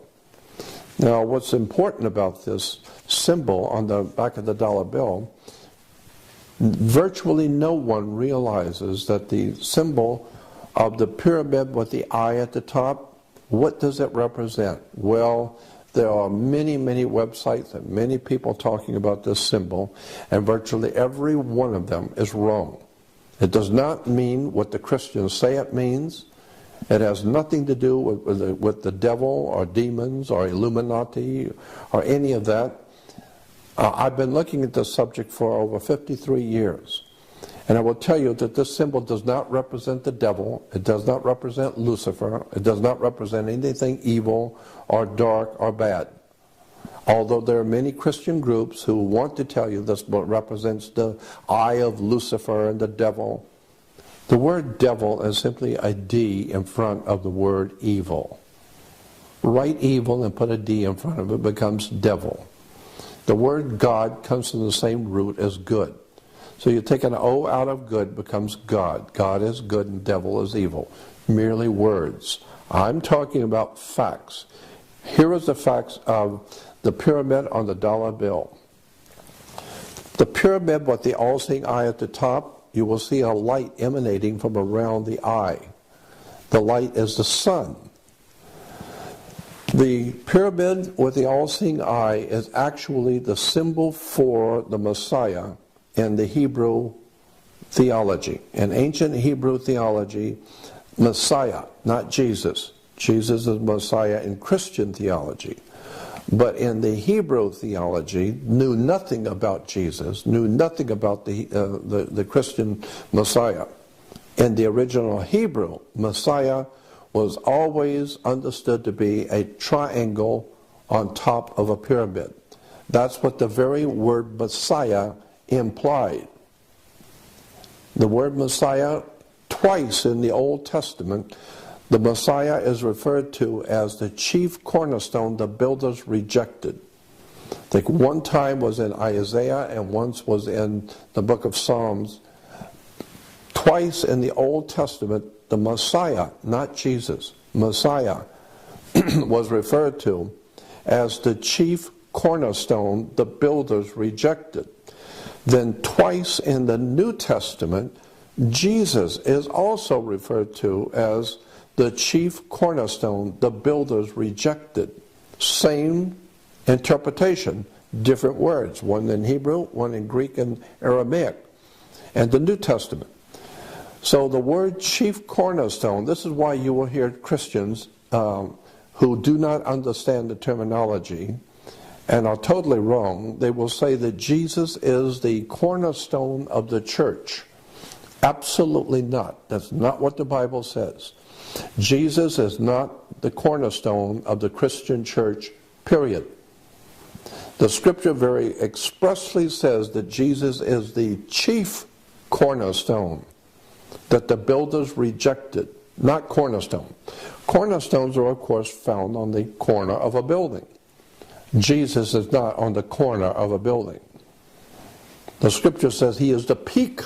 Now, what's important about this symbol on the back of the dollar bill, virtually no one realizes that the symbol of the pyramid with the eye at the top, what does it represent? Well, there are many, many websites and many people talking about this symbol, and virtually every one of them is wrong. It does not mean what the Christians say it means. It has nothing to do with the devil or demons or Illuminati or any of that. I've been looking at this subject for over 53 years. And I will tell you that this symbol does not represent the devil. It does not represent Lucifer. It does not represent anything evil or dark or bad. Although there are many Christian groups who want to tell you this represents the eye of Lucifer and the devil. The word devil is simply a D in front of the word evil. Write evil and put a D in front of it, becomes devil. The word God comes from the same root as good. So you take an O out of good, becomes God. God is good and devil is evil. Merely words. I'm talking about facts. Here is the facts of the pyramid on the dollar bill. The pyramid with the all-seeing eye at the top, you will see a light emanating from around the eye. The light is the sun. The pyramid with the all-seeing eye is actually the symbol for the Messiah in the Hebrew theology. In ancient Hebrew theology, Messiah, not Jesus. Jesus is Messiah in Christian theology. But in the Hebrew theology, knew nothing about Jesus, knew nothing about the Christian Messiah. In the original Hebrew, Messiah was always understood to be a triangle on top of a pyramid. That's what the very word Messiah implied. The word Messiah, twice in the Old Testament, the Messiah is referred to as the chief cornerstone the builders rejected. I think one time was in Isaiah and once was in the book of Psalms. Twice in the Old Testament, the Messiah, not Jesus, Messiah, was referred to as the chief cornerstone the builders rejected. Then twice in the New Testament, Jesus is also referred to as the chief cornerstone the builders rejected. Same interpretation, different words, one in Hebrew, one in Greek and Aramaic, and the New Testament. So the word chief cornerstone, this is why you will hear Christians who do not understand the terminology and are totally wrong. They will say that Jesus is the cornerstone of the church. Absolutely not. That's not what the Bible says. Jesus is not the cornerstone of the Christian church, period. The scripture very expressly says that Jesus is the chief cornerstone that the builders rejected, not cornerstone. Cornerstones are, of course, found on the corner of a building. Jesus is not on the corner of a building. The scripture says he is the peak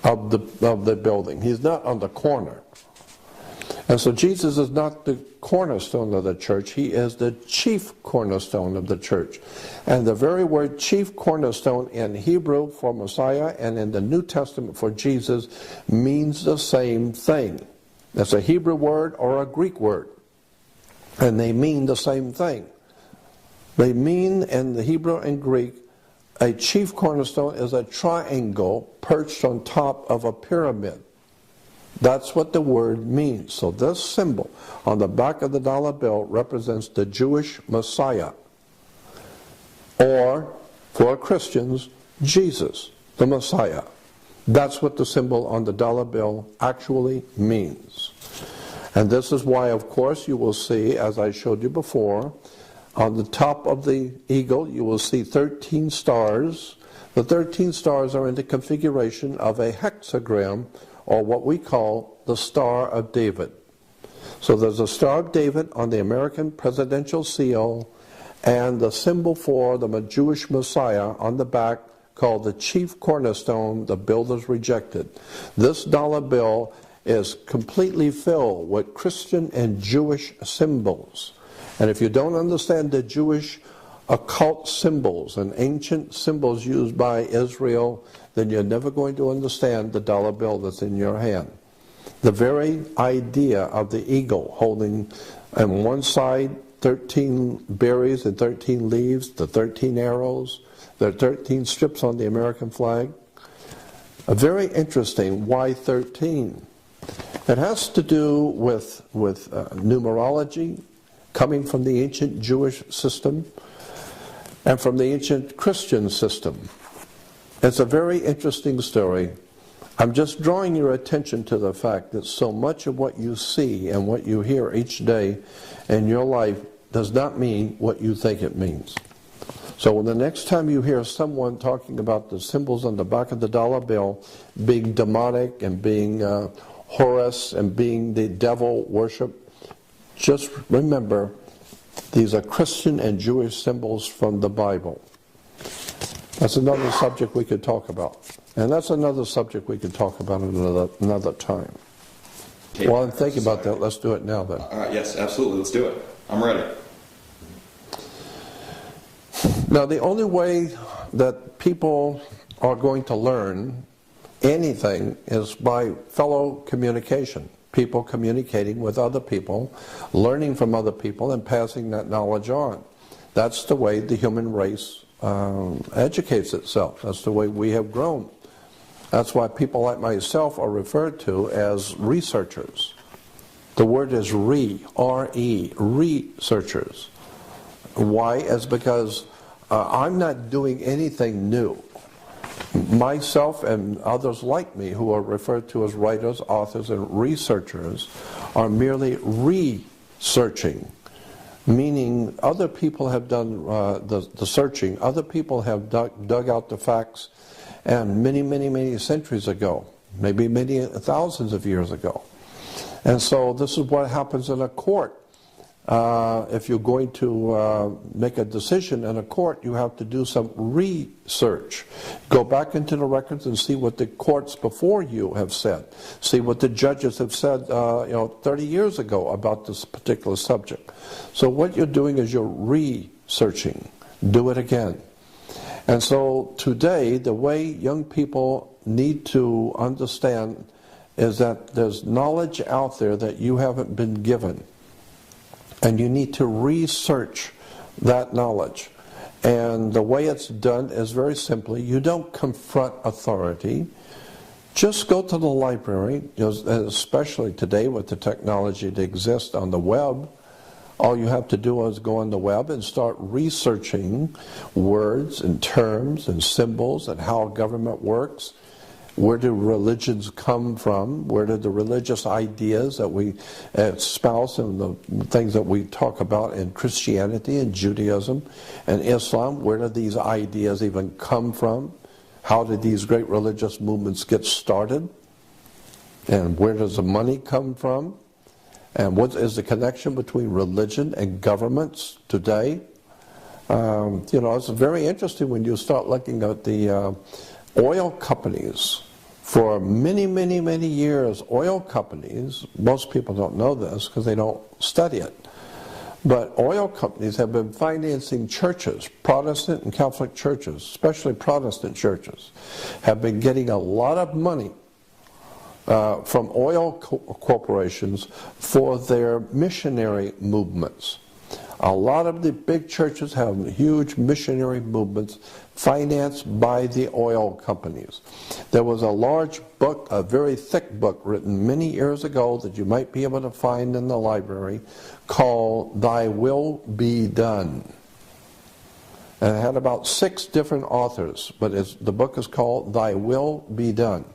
of the building. He's not on the corner. And so Jesus is not the cornerstone of the church. He is the chief cornerstone of the church. And the very word chief cornerstone in Hebrew for Messiah and in the New Testament for Jesus means the same thing. It's a Hebrew word or a Greek word. And they mean the same thing. They mean in the Hebrew and Greek, a chief cornerstone is a triangle perched on top of a pyramid. That's what the word means. So this symbol on the back of the dollar bill represents the Jewish Messiah. Or, for Christians, Jesus, the Messiah. That's what the symbol on the dollar bill actually means. And this is why, of course, you will see, as I showed you before, on the top of the eagle, you will see 13 stars. The 13 stars are in the configuration of a hexagram, or what we call the Star of David. So there's a Star of David on the American presidential seal, and the symbol for the Jewish Messiah on the back, called the chief cornerstone the builders rejected. This dollar bill is completely filled with Christian and Jewish symbols. And if you don't understand the Jewish occult symbols and ancient symbols used by Israel, then you're never going to understand the dollar bill that's in your hand. The very idea of the eagle holding on one side 13 berries and 13 leaves, the 13 arrows, there are 13 strips on the American flag. Very interesting. Why 13? It has to do with numerology, coming from the ancient Jewish system and from the ancient Christian system. It's a very interesting story. I'm just drawing your attention to the fact that so much of what you see and what you hear each day in your life does not mean what you think it means. So when the next time you hear someone talking about the symbols on the back of the dollar bill being demonic and being Horus and being the devil worship, just remember these are Christian and Jewish symbols from the Bible. That's another subject we could talk about. And that's another subject we could talk about another time. Well, I'm thinking about that. Let's do it now then. Yes, absolutely. Let's do it. I'm ready. Now, the only way that people are going to learn anything is by fellow communication. People communicating with other people, learning from other people, and passing that knowledge on. That's the way the human race educates itself. That's the way we have grown. That's why people like myself are referred to as researchers. The word is R-E, researchers. Why? Is because I'm not doing anything new. Myself and others like me, who are referred to as writers, authors, and researchers, are merely researching, meaning other people have done the searching, other people have dug out the facts, and many centuries ago, maybe many thousands of years ago. And so this is what happens in a court. If you're going to make a decision in a court, you have to do some research. Go back into the records and see what the courts before you have said. See what the judges have said 30 years ago about this particular subject. So what you're doing is you're researching. Do it again. And so today, the way young people need to understand is that there's knowledge out there that you haven't been given. And you need to research that knowledge. And the way it's done is very simply, you don't confront authority. Just go to the library, especially today with the technology that exists on the web. All you have to do is go on the web and start researching words and terms and symbols and how government works. Where do religions come from? Where do the religious ideas that we espouse and the things that we talk about in Christianity and Judaism and Islam, where do these ideas even come from? How did these great religious movements get started? And where does the money come from? And what is the connection between religion and governments today? It's very interesting when you start looking at the oil companies. For many years, oil companies, most people don't know this because they don't study it, but oil companies have been financing churches, Protestant and Catholic churches, especially Protestant churches, have been getting a lot of money from oil corporations for their missionary movements. A lot of the big churches have huge missionary movements financed by the oil companies. There was a large book, a very thick book written many years ago that you might be able to find in the library called Thy Will Be Done. And it had about 6 different authors, but the book is called Thy Will Be Done.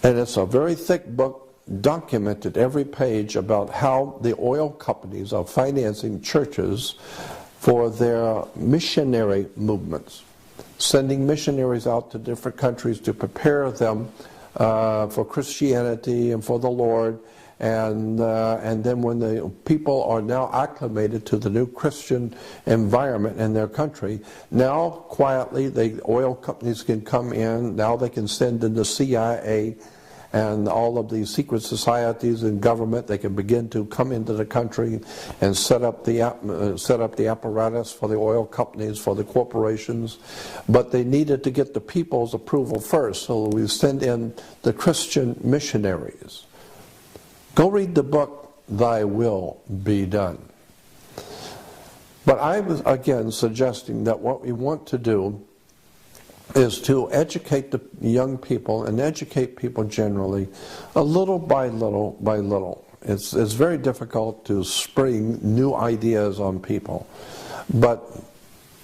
And it's a very thick book, documented every page about how the oil companies are financing churches for their missionary movements, sending missionaries out to different countries to prepare them for Christianity and for the Lord, and then when the people are now acclimated to the new Christian environment in their country, now quietly the oil companies can come in, now they can send in the CIA and all of these secret societies and government. They can begin to come into the country and set up the apparatus for the oil companies, for the corporations. But they needed to get the people's approval first, so we send in the Christian missionaries. Go read the book, Thy Will Be Done. But I was again suggesting that what we want to do is to educate the young people and educate people generally a little by little by little. It's very difficult to spring new ideas on people. But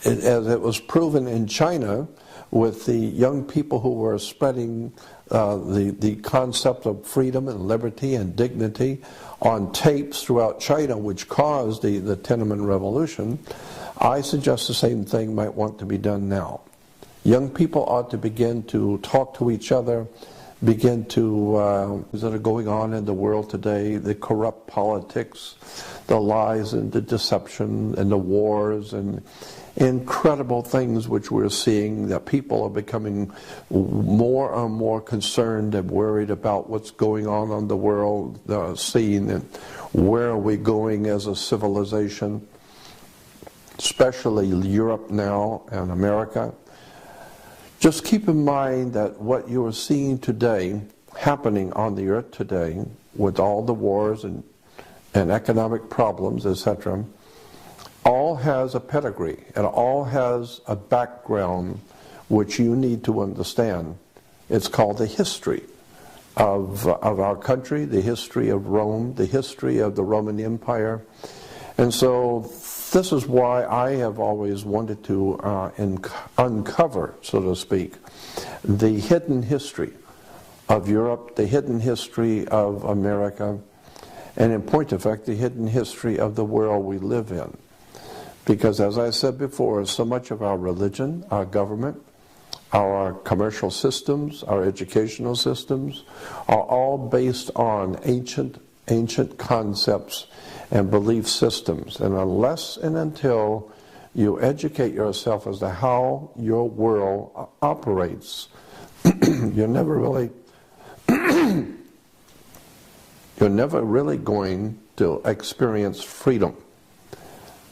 as it was proven in China with the young people who were spreading the concept of freedom and liberty and dignity on tapes throughout China, which caused the Tiananmen Revolution, I suggest the same thing might want to be done now. Young people ought to begin to talk to each other, begin to, things that are going on in the world today, the corrupt politics, the lies and the deception and the wars and incredible things which we're seeing, that people are becoming more and more concerned and worried about what's going on the world scene and where are we going as a civilization, especially Europe now and America. just keep in mind that what you are seeing today, happening on the earth today, with all the wars and economic problems, etc., all has a pedigree and all has a background which you need to understand. It's called the history of our country, the history of Rome, the history of the Roman Empire. And so this is why I have always wanted to uncover, so to speak, the hidden history of Europe, the hidden history of America, and in point of fact, the hidden history of the world we live in. Because as I said before, so much of our religion, our government, our commercial systems, our educational systems, are all based on ancient concepts and belief systems. And unless and until you educate yourself as to how your world operates, you're never really going to experience freedom.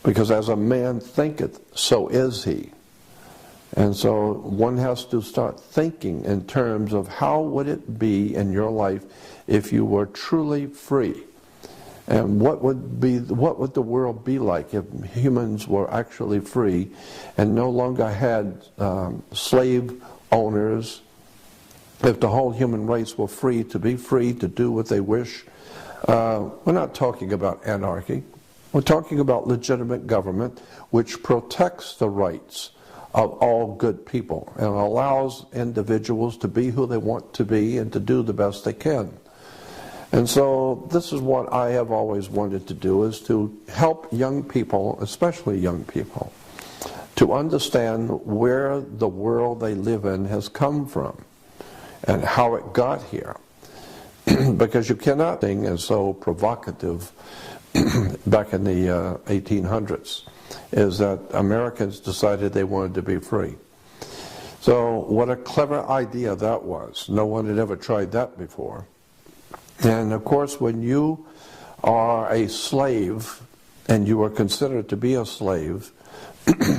Because as a man thinketh, so is he. And so one has to start thinking in terms of how would it be in your life if you were truly free? And what would the world be like if humans were actually free and no longer had slave owners, if the whole human race were free to do what they wish? We're not talking about anarchy. We're talking about legitimate government which protects the rights of all good people and allows individuals to be who they want to be and to do the best they can. And so this is what I have always wanted to do, is to help young people, especially young people, to understand where the world they live in has come from and how it got here. Because you cannot think as so provocative back in the 1800s, is that Americans decided they wanted to be free. So what a clever idea that was. No one had ever tried that before. And of course, when you are a slave, and you are considered to be a slave,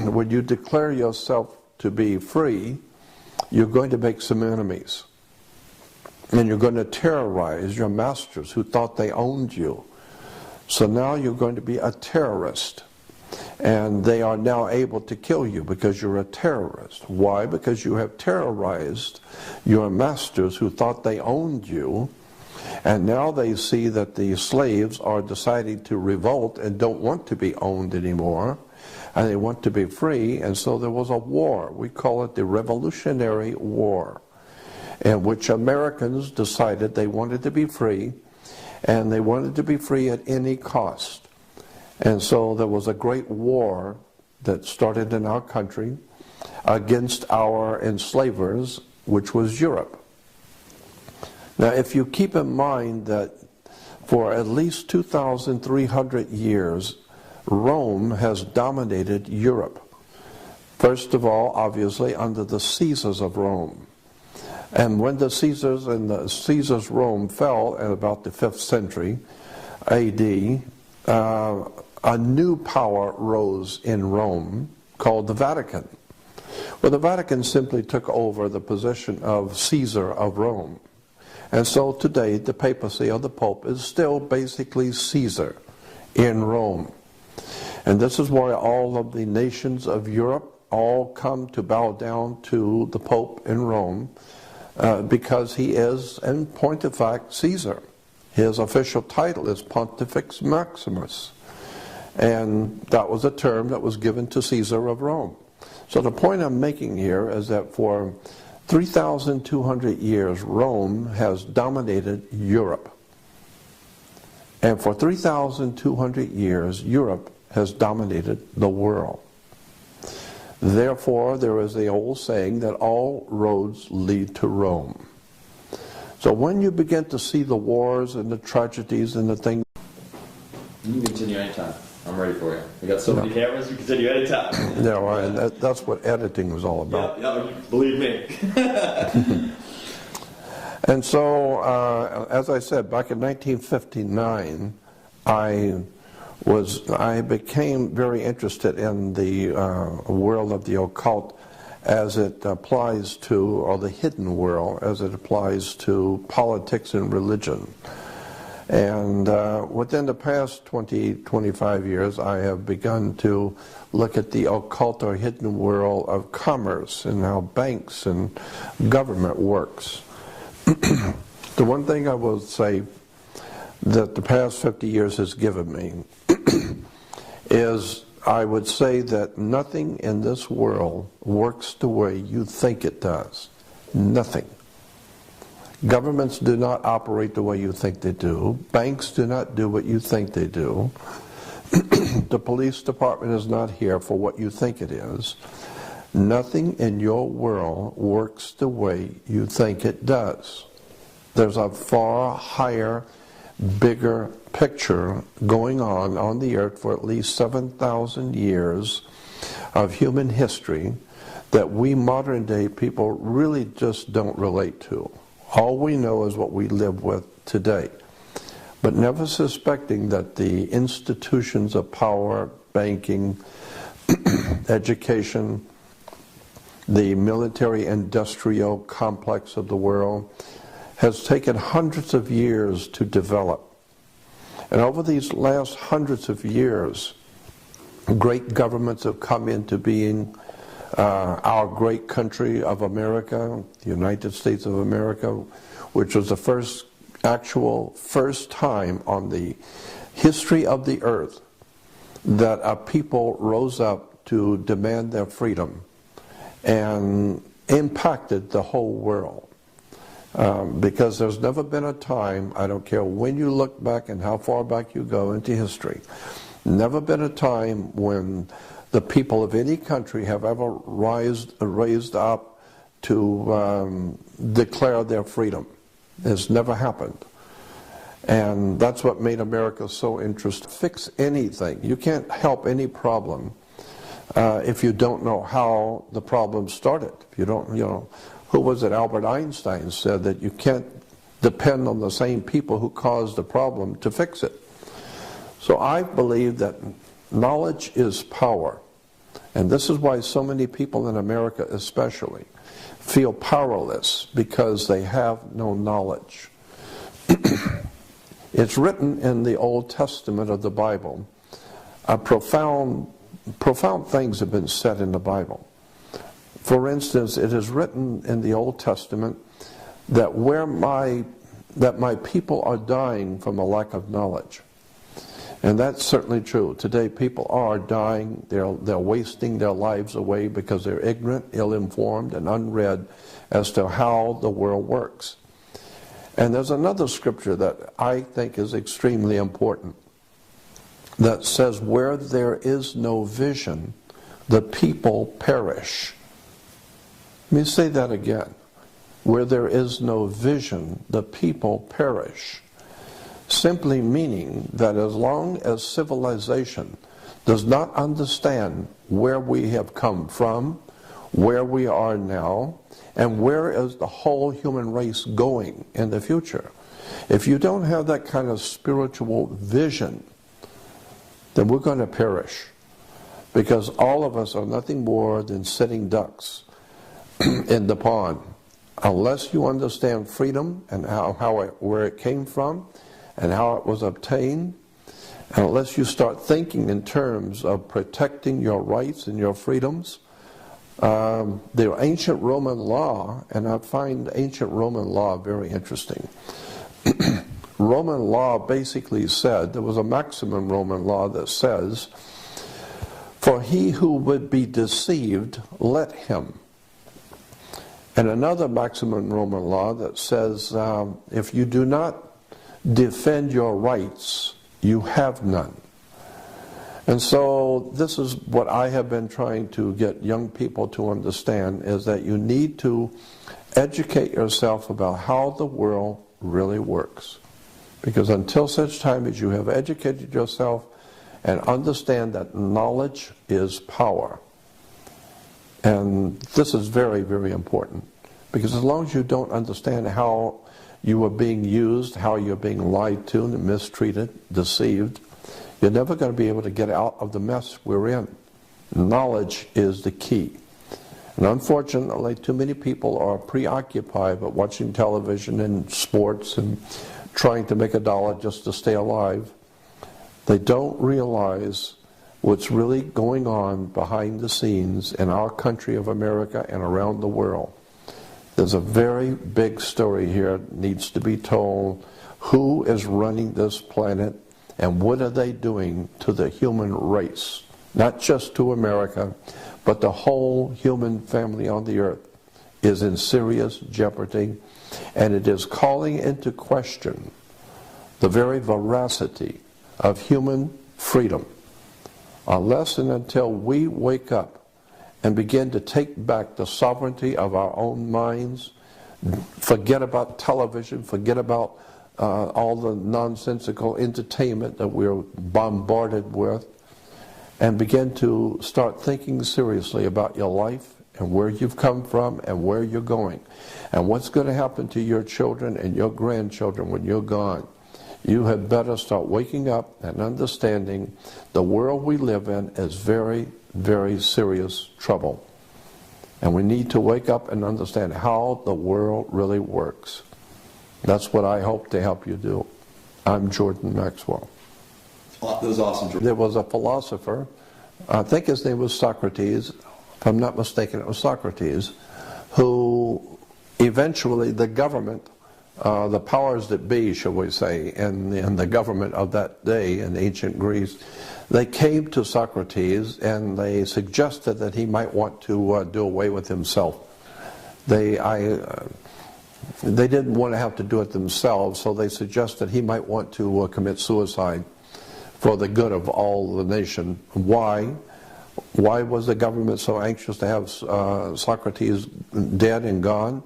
when you declare yourself to be free, you're going to make some enemies. And you're going to terrorize your masters who thought they owned you. So now you're going to be a terrorist. And they are now able to kill you because you're a terrorist. Why? Because you have terrorized your masters who thought they owned you. And now they see that the slaves are deciding to revolt and don't want to be owned anymore. And they want to be free. And so there was a war. We call it the Revolutionary War, in which Americans decided they wanted to be free. And they wanted to be free at any cost. And so there was a great war that started in our country against our enslavers, which was Europe. Now, if you keep in mind that for at least 2,300 years, Rome has dominated Europe. First of all, obviously, under the Caesars of Rome. And when the Caesars Rome fell in about the 5th century AD, a new power rose in Rome called the Vatican. Well, the Vatican simply took over the position of Caesar of Rome. And so today the papacy or the Pope is still basically Caesar in Rome. And this is why all of the nations of Europe all come to bow down to the Pope in Rome, because he is, in point of fact, Caesar. His official title is Pontifex Maximus. And that was a term that was given to Caesar of Rome. So the point I'm making here is that for 3,200 years, Rome has dominated Europe. And for 3,200 years, Europe has dominated the world. Therefore, there is the old saying that all roads lead to Rome. So when you begin to see the wars and the tragedies and the things... You can continue anytime. I'm ready for you. We got so many cameras, you can continue anytime. Yeah, well, and that's what editing was all about. Yeah, believe me. And so, as I said, back in 1959, I became very interested in the world of the occult as it applies to, or the hidden world as it applies to politics and religion. And within the past 20, 25 years, I have begun to look at the occult or hidden world of commerce and how banks and government works. The one thing I will say that the past 50 years has given me is, I would say that nothing in this world works the way you think it does. Nothing. Governments do not operate the way you think they do. Banks do not do what you think they do. The police department is not here for what you think it is. Nothing in your world works the way you think it does. There's a far higher, bigger picture going on the earth for at least 7,000 years of human history that we modern day people really just don't relate to. All we know is what we live with today, but never suspecting that the institutions of power, banking, education, the military-industrial complex of the world has taken hundreds of years to develop. And over these last hundreds of years, great governments have come into being. Our great country of America, the United States of America, which was the first time on the history of the earth that a people rose up to demand their freedom and impacted the whole world. Because there's never been a time, I don't care when you look back and how far back you go into history, never been a time when the people of any country have ever raised up to declare their freedom. It's never happened. And that's what made America so interesting. Fix anything. You can't help any problem if you don't know how the problem started. If you don't, who was it? Albert Einstein said that you can't depend on the same people who caused the problem to fix it. So I believe that knowledge is power. And this is why so many people in America especially feel powerless, because they have no knowledge. It's written in the Old Testament of the Bible. Profound things have been said in the Bible. For instance, it is written in the Old Testament that my people are dying from a lack of knowledge. And that's certainly true. Today people are dying, they're wasting their lives away because they're ignorant, ill-informed, and unread as to how the world works. And there's another scripture that I think is extremely important that says, where there is no vision, the people perish. Let me say that again. Where there is no vision, the people perish. Simply meaning that as long as civilization does not understand where we have come from, where we are now, and where is the whole human race going in the future, if you don't have that kind of spiritual vision, then we're going to perish. Because all of us are nothing more than sitting ducks in the pond. Unless you understand freedom and where it came from, and how it was obtained, and unless you start thinking in terms of protecting your rights and your freedoms, the ancient Roman law, and I find ancient Roman law very interesting. Roman law basically said, there was a maximum Roman law that says, for he who would be deceived, let him. And another maximum Roman law that says, if you do not defend your rights, you have none. And so this is what I have been trying to get young people to understand, is that you need to educate yourself about how the world really works. Because until such time as you have educated yourself and understand that knowledge is power, and this is very, very important, because as long as you don't understand how you are being used, how you're being lied to and mistreated, deceived, you're never going to be able to get out of the mess we're in. Knowledge is the key. And unfortunately, too many people are preoccupied with watching television and sports and trying to make a dollar just to stay alive. They don't realize what's really going on behind the scenes in our country of America and around the world. There's a very big story here that needs to be told. Who is running this planet and what are they doing to the human race? Not just to America, but the whole human family on the earth is in serious jeopardy, and it is calling into question the very veracity of human freedom. Unless and until we wake up and begin to take back the sovereignty of our own minds, forget about television, forget about all the nonsensical entertainment that we're bombarded with, and begin to start thinking seriously about your life and where you've come from and where you're going and what's going to happen to your children and your grandchildren when you're gone. You had better start waking up and understanding the world we live in is very, very serious trouble. And we need to wake up and understand how the world really works. That's what I hope to help you do. I'm Jordan Maxwell. That was awesome, Jordan. There was a philosopher, I think his name was Socrates, if I'm not mistaken it was Socrates, who eventually the government, the powers that be, shall we say, in the government of that day in ancient Greece, they came to Socrates and they suggested that he might want to do away with himself. They didn't want to have to do it themselves, so they suggested he might want to commit suicide for the good of all the nation. Why? Why was the government so anxious to have Socrates dead and gone?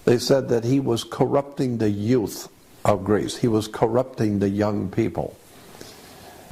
They said that he was corrupting the youth of Greece. He was corrupting the young people.